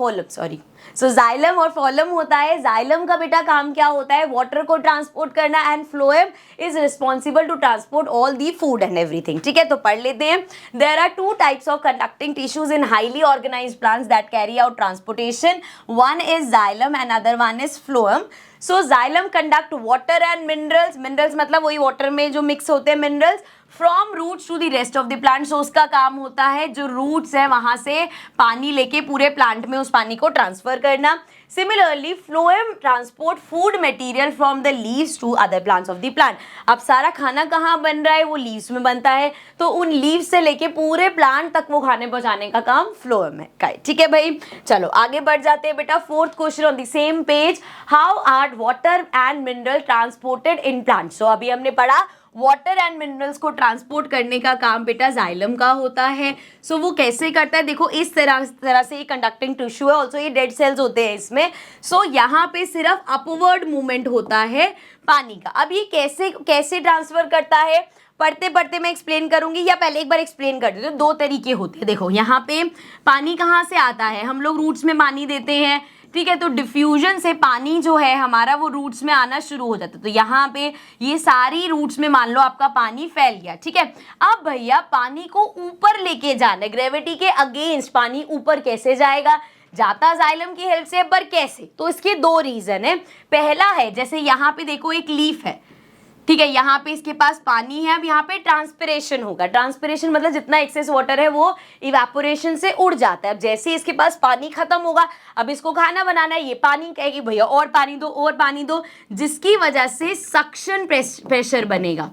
जाइलम और फॉलम होता है। जाइलम का बेटा काम क्या होता है? वाटर को ट्रांसपोर्ट करना, and phloem is responsible to transport all the food and everything. ठीक है, तो पढ़ लेते हैं। There are 2 types of conducting tissues in highly organised plants that carry out transportation, one is xylem and other one is phloem. So xylem conduct water and minerals मतलब वही water में जो मिक्स होते हैं minerals, from roots to the rest of the plant. So उसका काम होता है जो रूट्स है वहां से पानी लेके पूरे प्लांट में उस पानी को ट्रांसफर करना। Similarly phloem transport food material from the leaves to other plants of the plant. अब सारा खाना कहाँ बन रहा है? वो लीव्स में बनता है, तो उन लीव्स से लेके पूरे प्लांट तक वो खाने पहुंचाने का काम फ्लोएम है। ठीक है भाई, चलो आगे बढ़ जाते हैं बेटा। 4th question on the same page, how are water and mineral transported in plant? So अभी हमने पढ़ा वाटर एंड मिनरल्स को ट्रांसपोर्ट करने का काम बेटा जाइलम का होता है। सो वो कैसे करता है? देखो इस तरह से ये कंडक्टिंग टिश्यू है, ऑल्सो ये डेड सेल्स होते हैं इसमें। सो यहाँ पे सिर्फ अपवर्ड मूवमेंट होता है पानी का। अब ये कैसे ट्रांसफर करता है पढ़ते पढ़ते मैं एक्सप्लेन करूंगी, या पहले एक बार एक्सप्लेन कर देती हूँ। 2 तरीके होते हैं। देखो यहाँ पे पानी कहाँ से आता है? हम लोग रूट्स में पानी देते हैं, ठीक है। तो डिफ्यूजन से पानी जो है हमारा वो रूट्स में आना शुरू हो जाता है। तो यहाँ पे ये सारी रूट्स में मान लो आपका पानी फैल गया, ठीक है। अब भैया पानी को ऊपर लेके जाना है, ग्रेविटी के अगेंस्ट पानी ऊपर कैसे जाएगा, जाता जाइलम की हेल्प से, पर कैसे? तो इसके दो रीजन है। पहला है जैसे यहाँ पे देखो एक लीफ है, ठीक है, यहाँ पे इसके पास पानी है, अब यहाँ पे ट्रांसपिरेशन होगा। ट्रांसपिरेशन मतलब जितना एक्सेस वाटर है वो इवेपोरेशन से उड़ जाता है। अब जैसे इसके पास पानी खत्म होगा, अब इसको खाना बनाना है, ये पानी कहेगी भैया और पानी दो और पानी दो, जिसकी वजह से सक्शन प्रेशर बनेगा।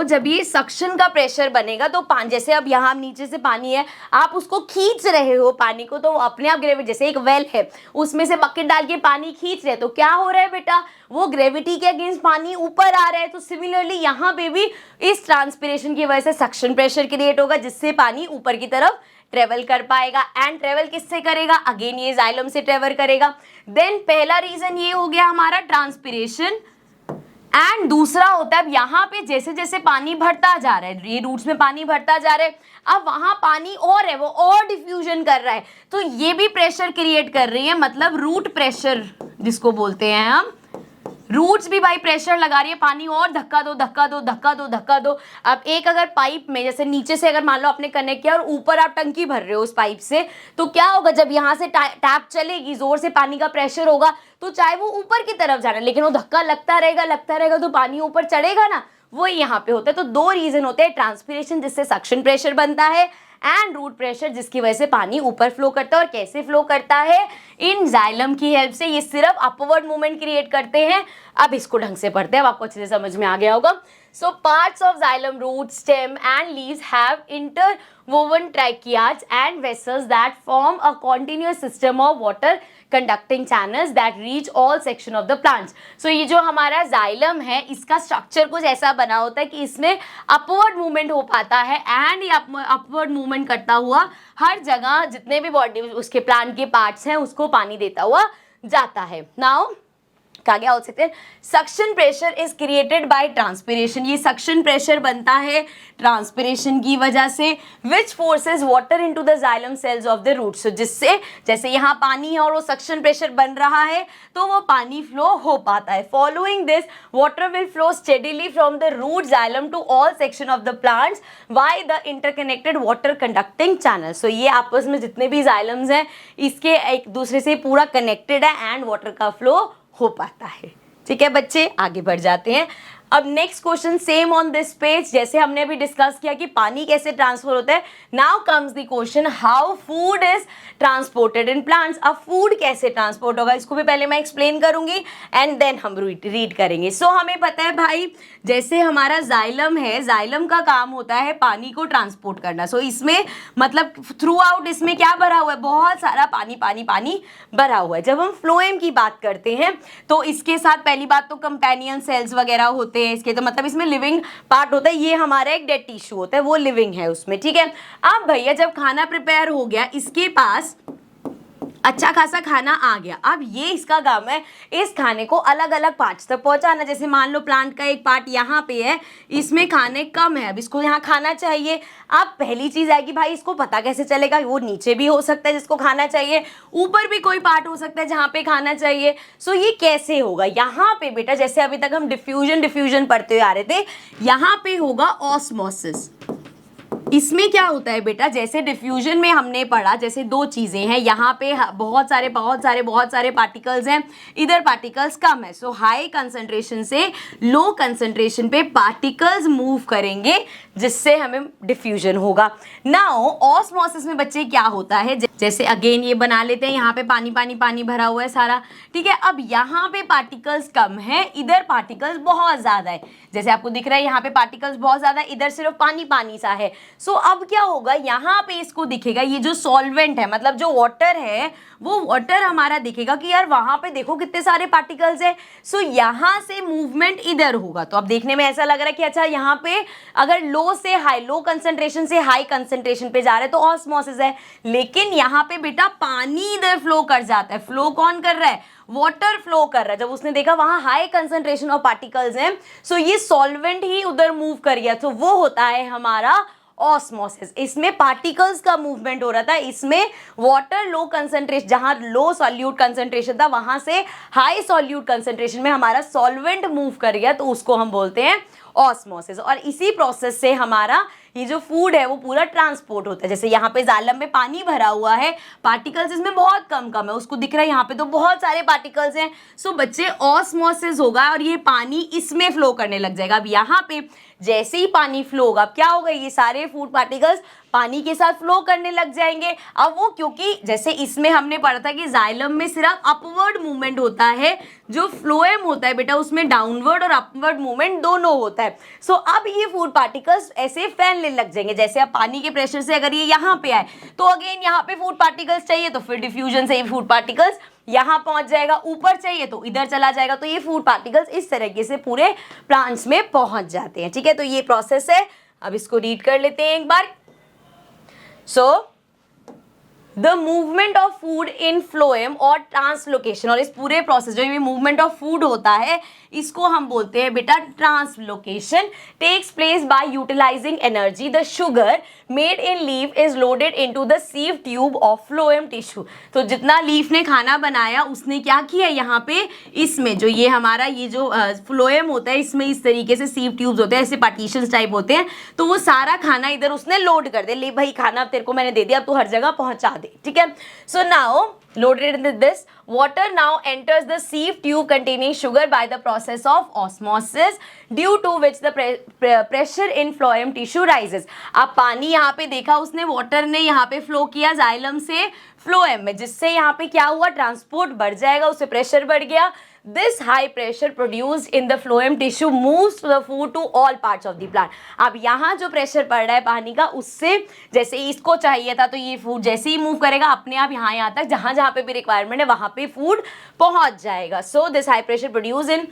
जब ये सक्शन का प्रेशर बनेगा तो पानी, जैसे अब यहाँ नीचे से पानी है, आप उसको खींच रहे हो पानी को, तो अपने आप ग्रेविटी, जैसे एक वेल है उसमें से बकेट डाल के पानी खींच रहे, तो क्या हो रहा है बेटा, वो ग्रेविटी के अगेंस्ट पानी ऊपर आ रहा है। तो सिमिलरली यहाँ पे भी इस ट्रांसपिरेशन की वजह से सक्शन प्रेशर क्रिएट होगा, जिससे पानी ऊपर की तरफ ट्रेवल कर पाएगा। एंड ट्रेवल किससे करेगा, अगेन ये जाइलम से ट्रेवल करेगा। देन पहला रीजन ये हो गया हमारा ट्रांसपिरेशन, एंड दूसरा होता है अब यहाँ पे जैसे जैसे पानी भरता जा रहा है, ये रूट्स में पानी भरता जा रहा है, अब वहां पानी और है, वो और डिफ्यूजन कर रहा है, तो ये भी प्रेशर क्रिएट कर रही है, मतलब रूट प्रेशर जिसको बोलते हैं हम, रूट्स भी भाई प्रेशर लगा रही है, पानी और धक्का दो धक्का दो धक्का दो धक्का दो। अब एक अगर पाइप में जैसे नीचे से अगर मान लो आपने कनेक्ट किया और ऊपर आप टंकी भर रहे हो उस पाइप से, तो क्या होगा, जब यहाँ से टैप चलेगी, जोर से पानी का प्रेशर होगा, तो चाहे वो ऊपर की तरफ जाना, लेकिन वो धक्का लगता रहेगा तो पानी ऊपर चढ़ेगा ना, वो यहाँ पे होता है। तो दो रीजन होते हैं, ट्रांसपिरेशन जिससे सक्शन प्रेशर बनता है, एंड रूट प्रेशर जिसकी वजह से पानी ऊपर फ्लो करता है। और कैसे फ्लो करता है, इन जाइलम की हेल्प से। ये सिर्फ अपवर्ड मूवमेंट क्रिएट करते हैं। अब इसको ढंग से पढ़ते हैं, अब आपको अच्छे से समझ में आ गया होगा। So parts of xylem root, stem and leaves have interwoven tracheates and vessels that form a continuous system of water conducting channels that reach all section of the plants. So ये जो हमारा जाइलम है, इसका structure कुछ ऐसा बना होता है कि इसमें अपवर्ड मूवमेंट हो पाता है, एंड ये अपवर्ड मूवमेंट करता हुआ हर जगह जितने भी बॉडी उसके प्लांट के पार्ट्स हैं उसको पानी देता हुआ जाता है। नाउ आगे हो सकते हैं, suction pressure is created by transpiration. ये सक्शन प्रेशर बनता है ट्रांसपिरेशन की वजह से, which forces water into the xylem cells of the root. So जिससे जैसे यहाँ पानी है और वो सक्शन प्रेशर बन रहा है तो वो पानी फ्लो हो पाता है। Following this water will flow steadily from the root xylem to all section of the plants by the interconnected water conducting channel. So ये आपस में जितने भी जाइलम्स हैं इसके एक दूसरे से पूरा कनेक्टेड है, एंड वाटर का फ्लो हो पाता है। ठीक है बच्चे, आगे बढ़ जाते हैं। अब next question same on this page, जैसे हमने अभी डिस्कस किया कि पानी कैसे ट्रांसफर होता है, now comes the question how food is transported in plants. अब फूड कैसे ट्रांसपोर्ट होगा इसको भी पहले मैं एक्सप्लेन करूंगी, एंड देन हम रीड करेंगे। सो हमें पता है भाई, जैसे हमारा जाइलम है, जाइलम का काम होता है पानी को ट्रांसपोर्ट करना। सो इसमें मतलब थ्रू आउट इसमें क्या भरा हुआ है, बहुत सारा पानी पानी पानी भरा हुआ है। जब हम फ्लोएम की बात करते हैं तो इसके साथ पहली बात तो कंपेनियन सेल्स वगैरह होते हैं इसके, तो मतलब इसमें लिविंग पार्ट होता है। ये हमारा एक डेड टिश्यू होता है, वो लिविंग है उसमें, ठीक है। अब भैया जब खाना प्रिपेयर हो गया, इसके पास अच्छा खासा खाना आ गया, अब ये इसका काम है इस खाने को अलग अलग पार्ट्स तक पहुंचाना। जैसे मान लो प्लांट का एक पार्ट यहाँ पे है, इसमें खाने कम है, अब इसको यहाँ खाना चाहिए। अब पहली चीज आएगी भाई, इसको पता कैसे चलेगा, वो नीचे भी हो सकता है जिसको खाना चाहिए, ऊपर भी कोई पार्ट हो सकता है जहाँ पे खाना चाहिए। सो ये कैसे होगा, यहाँ पे बेटा जैसे अभी तक हम डिफ्यूजन पढ़ते हुए आ रहे थे, यहाँ पे होगा ऑस्मोसिस। इसमें क्या होता है बेटा, जैसे डिफ्यूजन में हमने पढ़ा, जैसे दो चीजें हैं, यहाँ पे बहुत सारे पार्टिकल्स हैं, इधर पार्टिकल्स कम है। सो हाई कंसंट्रेशन से लो कंसंट्रेशन पे पार्टिकल्स मूव करेंगे, जिससे हमें डिफ्यूजन होगा। नाउ ऑस्मोसिस में बच्चे क्या होता है, जैसे अगेन ये बना लेते हैं, यहाँ पे पानी पानी पानी भरा हुआ है सारा, ठीक है। अब यहाँ पे पार्टिकल्स कम है, इधर पार्टिकल्स बहुत ज्यादा है। जैसे आपको दिख रहा है यहाँ पे पार्टिकल्स बहुत ज्यादा है, इधर सिर्फ पानी पानी सा है। सो अब क्या होगा, यहाँ पे इसको दिखेगा ये जो सॉल्वेंट है, मतलब जो वाटर है, वो वाटर हमारा दिखेगा कि यार वहां पे देखो कितने सारे पार्टिकल्स है। सो यहाँ से मूवमेंट इधर होगा, तो अब देखने में ऐसा लग रहा है कि अच्छा यहाँ पे अगर लो से हाई, लो कंसंट्रेशन से हाई कंसंट्रेशन पे जा रहे हैं तो ऑस्मोसिस है, लेकिन यहाँ पे बेटा पानी इधर फ्लो कर जाता है। फ्लो कौन कर रहा है, वाटर फ्लो कर रहा है। जब उसने देखा वहां हाई कंसंट्रेशन ऑफ पार्टिकल्स हैं, सो ये सॉल्वेंट ही उधर मूव कर गया, तो वो होता है हमारा ऑस्मोसिस। इसमें पार्टिकल्स का मूवमेंट हो रहा था, इसमें वाटर लो कंसंट्रेशन, जहां लो सॉल्यूट कंसंट्रेशन था वहां से हाई सॉल्यूट कंसंट्रेशन में हमारा सॉल्वेंट मूव कर गया, तो उसको हम बोलते हैं ऑस्मोसिस। और इसी प्रोसेस से हमारा ये जो फूड है वो पूरा ट्रांसपोर्ट होता है। जैसे यहाँ पे जालम में पानी भरा हुआ है, पार्टिकल्स इसमें बहुत कम कम है, उसको दिख रहा है यहाँ पे तो बहुत सारे पार्टिकल्स हैं। सो बच्चे ऑस्मोसिस होगा और ये पानी इसमें फ्लो करने लग जाएगा। अब यहाँ पे जैसे ही पानी फ्लो होगा, अब क्या होगा, ये सारे फूड पार्टिकल्स पानी के साथ फ्लो करने लग जाएंगे। अब वो, क्योंकि जैसे इसमें हमने पढ़ा था कि जाइलम में सिर्फ अपवर्ड मूवमेंट होता है, जो फ्लोएम होता है बेटा उसमें डाउनवर्ड और अपवर्ड मूवमेंट दोनों होता है। सो अब ये फूड पार्टिकल्स ऐसे फैलने लग जाएंगे। जैसे अब पानी के प्रेशर से अगर ये यहाँ पे आए तो अगेन यहाँ पे फूड पार्टिकल्स चाहिए, तो फिर डिफ्यूजन से ये फूड पार्टिकल्स यहाँ पहुंच जाएगा, ऊपर चाहिए तो इधर चला जाएगा, तो ये फूड पार्टिकल्स इस तरीके से पूरे प्लांट्स में पहुंच जाते हैं। ठीक है, तो ये प्रोसेस है। अब इसको रीड कर लेते हैं एक बार। So the movement of food in phloem or translocation, और इस पूरे प्रोसेस जो ये मूवमेंट ऑफ फूड होता है इसको हम बोलते हैं बेटा translocation, takes place by utilising energy. The sugar made in leaf is loaded into the sieve tube of phloem tissue. तो जितना लीफ ने खाना बनाया उसने क्या किया, यहाँ पे इसमें जो ये हमारा ये जो फ्लोएम होता है इसमें इस तरीके से सीव ट्यूब्स होते हैं, ऐसे पार्टीशंस टाइप होते हैं, तो वो सारा खाना इधर उसने लोड कर दे, ले भाई खाना तेरे को मैंने दे दिया, अब तू हर जगह पहुंचा दे। ठीक है, so now loaded in this water now enters the sieve tube containing sugar by the process of osmosis, due to which the pressure in phloem tissue rises। अब पानी यहाँ पे देखा उसने, वाटर ने यहाँ पे फ्लो किया जाइलम से फ्लोएम में, जिससे यहाँ पे क्या हुआ, ट्रांसपोर्ट बढ़ जाएगा, उससे प्रेशर बढ़ गया। This high pressure produced in the phloem tissue moves to the food to all parts of the plant। अब यहाँ जो प्रेशर पड़ रहा है पानी का, उससे जैसे इसको चाहिए था तो ये फूड जैसे ही मूव करेगा अपने आप यहाँ तक, जहाँ जहाँ पे भी रिक्वायरमेंट है वहाँ पे फूड पहुँच जाएगा। So this high pressure produced in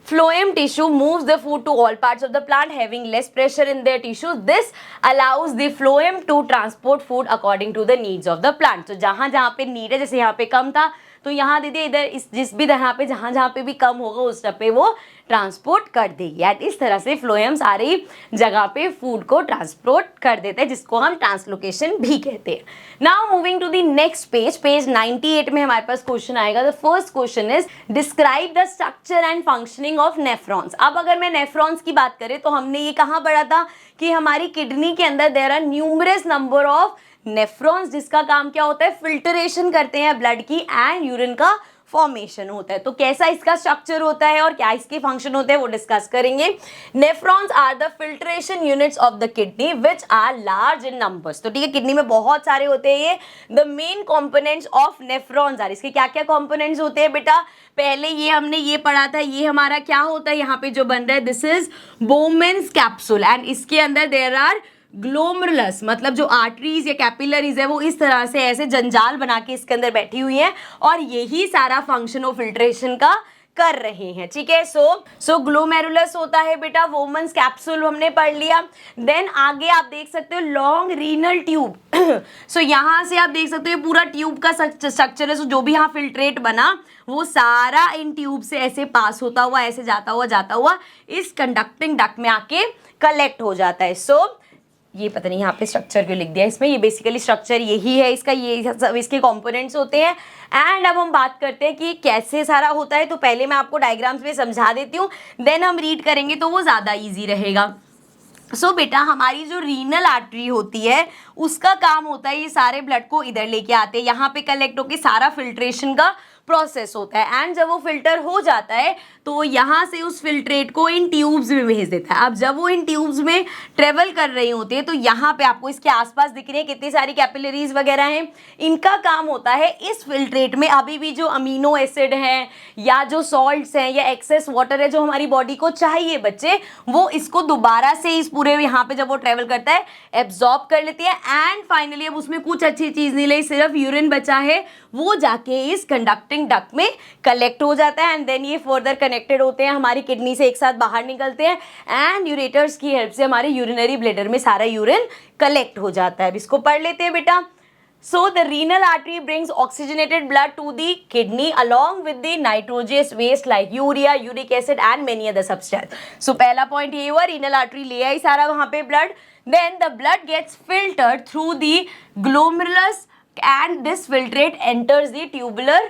phloem tissue moves the food to all parts of the plant having less pressure in their tissues. This allows the phloem to transport food according to the needs of the plant। तो जहाँ जहाँ पे need है, जैसे यहाँ पे कम था तो यहाँ दीदी इधर इस जिस भी यहाँ पे जहाँ जहाँ पे भी कम होगा उस तरह पे वो ट्रांसपोर्ट कर देगी। एंड इस तरह से फ्लोएम सारी जगह पे फूड को ट्रांसपोर्ट कर देते हैं, जिसको हम ट्रांसलोकेशन भी कहते हैं। Now moving to the next page, page 98 में हमारे पास क्वेश्चन आएगा। The first question is describe the structure and functioning of nephrons. अब अगर मैं नेफ्रॉन्स की बात करें तो हमने ये कहाँ पढ़ा था कि हमारी किडनी के अंदर there are numerous number of nephrons, जिसका काम क्या होता है, फिल्टरेशन करते हैं ब्लड की एंड यूरिन का फॉर्मेशन होता है। तो कैसा इसका स्ट्रक्चर होता है और क्या इसके फंक्शन होते हैं वो डिस्कस करेंगे। Nephrons are the filtration units of the kidney which are large in numbers. तो ठीक है, किडनी में बहुत सारे होते हैं ये। The main components of nephrons are, इसके क्या क्या कॉम्पोनेंट्स होते हैं बेटा, पहले ये हमने ये पढ़ा था, ये हमारा क्या होता है यहाँ पे जो बन रहा है, this is Bowman's capsule and इसके अंदर देयर आर ग्लोमेरुलस, मतलब जो आर्टरीज या कैपिलरीज है वो इस तरह से ऐसे जंजाल बना के इसके अंदर बैठी हुई है और यही सारा फंक्शन वो फिल्ट्रेशन का कर रहे हैं। ठीक है, सो ग्लोमेरुलस होता है बेटा, वोमेन्स कैप्सूल हमने पढ़ लिया। देन आगे आप देख सकते हो लॉन्ग रीनल ट्यूब। सो यहाँ से आप देख सकते हो पूरा ट्यूब का स्ट्रक्चर है। सो जो भी यहाँ फिल्ट्रेट बना वो सारा इन ट्यूब से ऐसे पास होता हुआ, ऐसे जाता हुआ इस कंडक्टिंग डक्ट में आके कलेक्ट हो जाता है। सो ये पता नहीं यहाँ पे स्ट्रक्चर क्यों लिख दिया इसमें, ये बेसिकली स्ट्रक्चर यही है इसका, ये सब इसके कंपोनेंट्स होते हैं। एंड अब हम बात करते हैं कि कैसे सारा होता है, तो पहले मैं आपको डायग्राम्स में समझा देती हूँ, देन हम रीड करेंगे तो वो ज़्यादा ईजी रहेगा। सो बेटा हमारी जो रीनल आर्टरी होती है उसका काम होता है ये सारे ब्लड को इधर लेके आते हैं, यहाँ पे कलेक्ट होके सारा फिल्ट्रेशन का प्रोसेस होता है। एंड जब वो फिल्टर हो जाता है तो यहाँ से उस फिल्ट्रेट को इन ट्यूब्स में भेज देता है। अब जब वो इन ट्यूब्स में ट्रेवल कर रही होती है तो यहाँ पे आपको इसके आसपास दिख रही है कितनी सारी कैपिलरीज वगैरह हैं, इनका काम होता है इस फिल्ट्रेट में अभी भी जो अमीनो एसिड हैं या जो सॉल्ट्स हैं या एक्सेस वाटर है जो हमारी बॉडी को चाहिए बच्चे, वो इसको दोबारा से इस पूरे यहाँ पे जब वो ट्रेवल करता है एब्जॉर्ब कर लेती है। एंड फाइनली अब उसमें कुछ अच्छी चीज़ नहीं रही, सिर्फ यूरिन बचा है, वो जाके इस कंडक्टिंग डक्ट में कलेक्ट हो जाता है। एंड देन ये फर्दर कनेक्टेड होते हैं हमारी किडनी से, एक साथ बाहर निकलते हैं एंड यूरेटर्स की हेल्प से हमारे यूरिनरी ब्लैडर में सारा यूरिन कलेक्ट हो जाता है। अब इसको पढ़ लेते हैं बेटा। So the renal artery brings oxygenated blood to the kidney along with the nitrogenous waste like urea, uric acid and many other substances। So पहला पॉइंट ये हुआ, renal artery ले आई सारा वहाँ पे blood, then the blood gets filtered through the glomerulus and this filtrate enters the tubular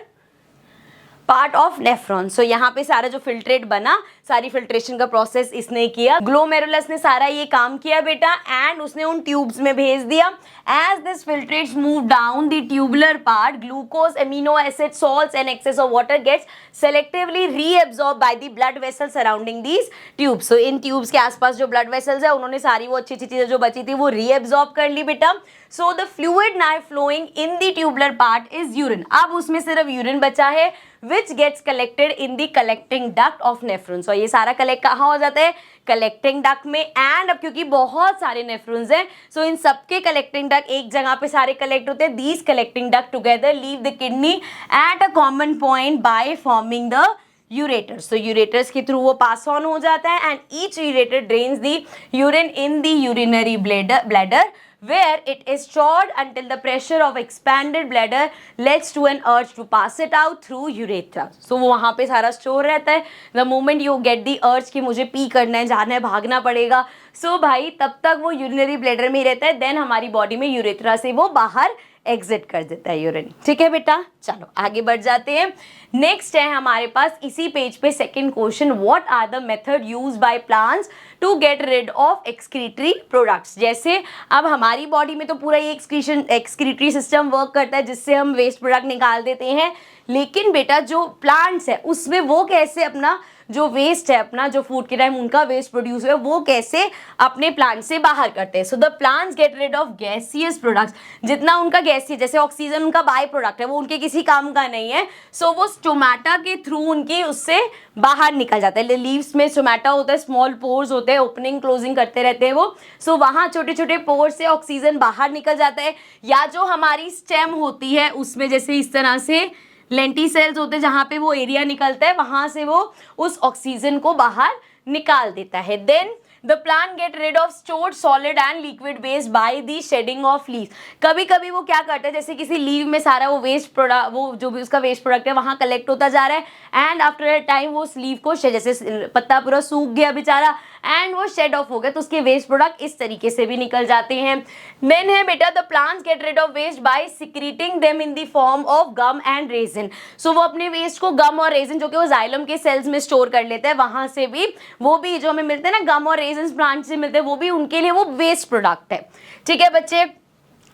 part of nephron. So यहाँ पे सारा जो फिल्ट्रेट बना, सारी फिल्ट्रेशन का प्रोसेस इसने किया. ग्लोमेरुलस ने सारा ये काम किया बेटा एंड उसने उन ट्यूब्स में भेज दिया. As this filtrates move down the tubular part, glucose, amino acid, salts and excess of water gets selectively reabsorb by the blood vessel surrounding these tubes. So इन ट्यूब्स के आसपास जो ब्लड वेसल्स है उन्होंने सारी वो अच्छी अच्छी चीजें जो बची थी वो रीएब्सॉर्ब कर ली बेटा. So the fluid now flowing in the tubular part is urine. अब उसमें सिर्फ यूरिन बचा है which gets collected in the collecting duct of nephrons. और ये सारा कलेक्ट कहाँ हो जाता है? कलेक्टिंग डक्ट में. एंड अब क्योंकि बहुत सारे नेफ्रॉन्स हैं सो इन सबके कलेक्टिंग डक्ट एक जगह पे सारे कलेक्ट होते हैं. These collecting duct together leave the kidney at a common point by forming the ureters. तो यूरेटर्स के थ्रू वो पास ऑन हो जाता है and each ureter drains the urine in the urinary bladder where it is stored until the pressure of expanded bladder leads to an urge to pass it out through urethra. So वो वहाँ पे सारा store रहता है. The moment you get the urge कि मुझे P करना है, जाना है, भागना पड़ेगा, सो भाई तब तक वो यूरिनरी ब्लैडर में ही रहता है. देन हमारी बॉडी में यूरेथ्रा से वो बाहर एग्जिट कर देता है यूरिन. ठीक है बेटा, चलो आगे बढ़ जाते हैं. नेक्स्ट है हमारे पास इसी पेज पे second question, what are the method used by plants to get rid of excretory products. जैसे अब हमारी बॉडी में तो पूरा ये एक्सक्रीटरी सिस्टम वर्क करता है जिससे हम वेस्ट प्रोडक्ट निकाल देते हैं, लेकिन बेटा जो प्लांट्स है उसमें वो कैसे अपना जो वेस्ट है, अपना जो फूड के टाइम उनका वेस्ट प्रोड्यूस हुआ है वो कैसे अपने प्लांट से बाहर करते हैं. So the plants get rid of gaseous products. जितना उनका गैसीय, जैसे ऑक्सीजन उनका बाय प्रोडक्ट है, वो उनके किसी काम का नहीं है, सो वो स्टोमेटा के थ्रू उनकी उससे बाहर निकल जाता है. लीव्स में स्टोमेटा होता है, स्मॉल पोर्स होते हैं, ओपनिंग क्लोजिंग करते रहते हैं वो. सो वहाँ छोटे छोटे पोर से ऑक्सीजन बाहर निकल जाता है. या जो हमारी स्टेम होती है उसमें जैसे इस तरह से लेंटिसेल्स होते हैं जहाँ पे वो एरिया निकलता है, वहाँ से वो उस ऑक्सीजन को बाहर निकाल देता है. Then the plant get rid of stored solid and liquid waste by the shedding of leaves. कभी कभी वो क्या करते हैं, जैसे किसी लीव में सारा वो वेस्ट प्रोडक्ट, वो जो भी उसका वेस्ट प्रोडक्ट है वहाँ कलेक्ट होता जा रहा है एंड आफ्टर अ टाइम वो उस लीव को जैसे पत्ता पूरा सूख गया बेचारा एंड वो शेड ऑफ हो गया तो उसके वेस्ट प्रोडक्ट इस तरीके से भी निकल जाते हैं. देन है बेटा the plants get rid of waste by secreting them in the form of gum and resin. So वो अपने वेस्ट को गम और रेजिन जो कि वो जाइलम के सेल्स में स्टोर कर लेते हैं, वहां से भी वो भी जो हमें मिलते हैं ना गम और रेजिन प्लांट से मिलते हैं, वो भी उनके लिए वो वेस्ट प्रोडक्ट है. ठीक है बच्चे.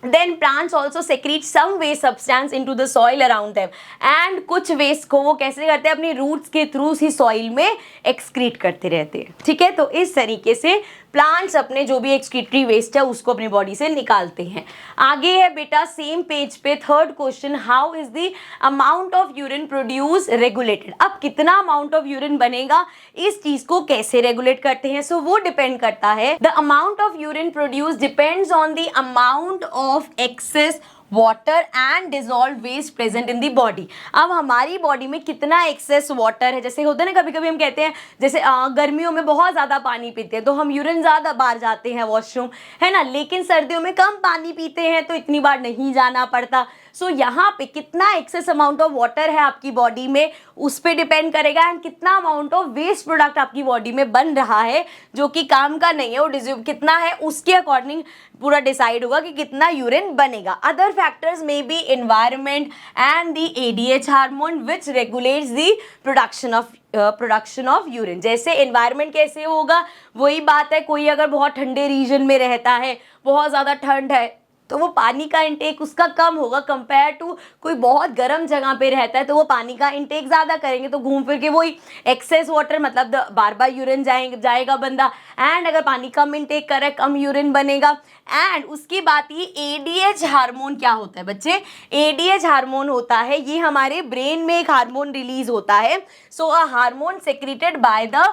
Then plants also secrete some waste substance into the soil around them and कुछ वेस्ट को वो कैसे करते हैं, अपनी रूट्स के थ्रू ही सॉइल में एक्सक्रीट करते रहते हैं. ठीक है, तो इस तरीके से प्लांट्स अपने जो भी एक्सक्रीटरी वेस्ट है उसको अपनी बॉडी से निकालते हैं. आगे है बेटा सेम पेज पे third question, how is the amount of urine produce regulated. अब कितना अमाउंट ऑफ यूरिन बनेगा, इस चीज को कैसे रेगुलेट करते हैं. सो वो डिपेंड करता है, the amount of urine produce depends on the amount of excess water and dissolve waste present in the body. अब हमारी बॉडी में कितना एक्सेस वाटर है, जैसे होता है ना कभी कभी हम कहते हैं जैसे गर्मियों में बहुत ज़्यादा पानी पीते हैं तो हम यूरिन ज़्यादा बार जाते हैं वॉशरूम, है ना, लेकिन सर्दियों में कम पानी पीते हैं तो इतनी बार नहीं जाना पड़ता. सो यहाँ पे कितना एक्सेस अमाउंट ऑफ वाटर है आपकी बॉडी में उस पर डिपेंड करेगा एंड कितना अमाउंट ऑफ वेस्ट प्रोडक्ट आपकी बॉडी में बन रहा है जो कि काम का नहीं है, वो डिज्यूम कितना है उसके अकॉर्डिंग पूरा डिसाइड होगा कि कितना यूरिन बनेगा. अदर फैक्टर्स में be environment and the ADH hormone which regulates the production of urine. जैसे एनवायरनमेंट कैसे होगा, वही बात है, कोई अगर बहुत ठंडे रीजन में रहता है, बहुत ज़्यादा ठंड है तो वो पानी का इंटेक उसका कम होगा कंपेयर टू कोई बहुत गर्म जगह पे रहता है तो वो पानी का इंटेक ज़्यादा करेंगे, तो घूम फिर के वही एक्सेस वाटर मतलब बार बार यूरिन जाएगा बंदा. एंड अगर पानी कम इंटेक करे कम यूरिन बनेगा. एंड उसकी बात ये ADH हार्मोन क्या होता है बच्चे, ADH हार्मोन होता है ये हमारे ब्रेन में एक हार्मोन रिलीज होता है. So a hormone secreted by the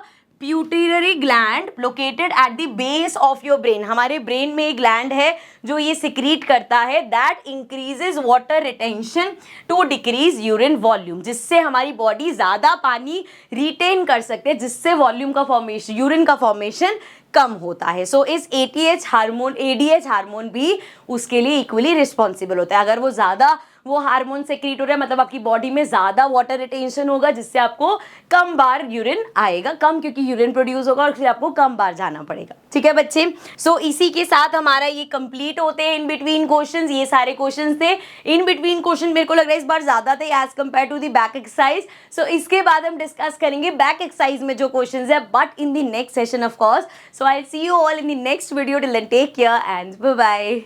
pituitary gland located at the base of your brain. हमारे ब्रेन में एक ग्लैंड है जो ये सिक्रीट करता है that increases water retention to decrease urine volume, जिससे हमारी बॉडी ज़्यादा पानी रिटेन कर सकते हैं, जिससे वॉल्यूम का फॉर्मेशन, यूरिन का फॉर्मेशन कम होता है. सो इस ADH हार्मोन भी उसके लिए इक्वली रिस्पॉन्सिबल होता है. अगर वो ज़्यादा वो हार्मोन सेक्रेट हो रहा है, मतलब आपकी बॉडी में ज़्यादा वाटर रिटेंशन होगा, जिससे आपको कम बार यूरिन आएगा, कम क्योंकि यूरिन प्रोड्यूस होगा और फिर आपको कम बार जाना पड़ेगा। ठीक है बच्चे, सो इसी के साथ हमारा ये कंप्लीट होते हैं इन बिटवीन क्वेश्चंस। ये सारे क्वेश्चंस थे। इन बिटवीन क्वेश्चन मेरे को लग रहा है इस बार ज़्यादा थे as compare to the back exercise. So इसके बाद हम डिस्कस करेंगे बैक एक्सरसाइज में जो क्वेश्चंस है, but in the next session of course. So I see you all in the next video. Till then take care and bye bye.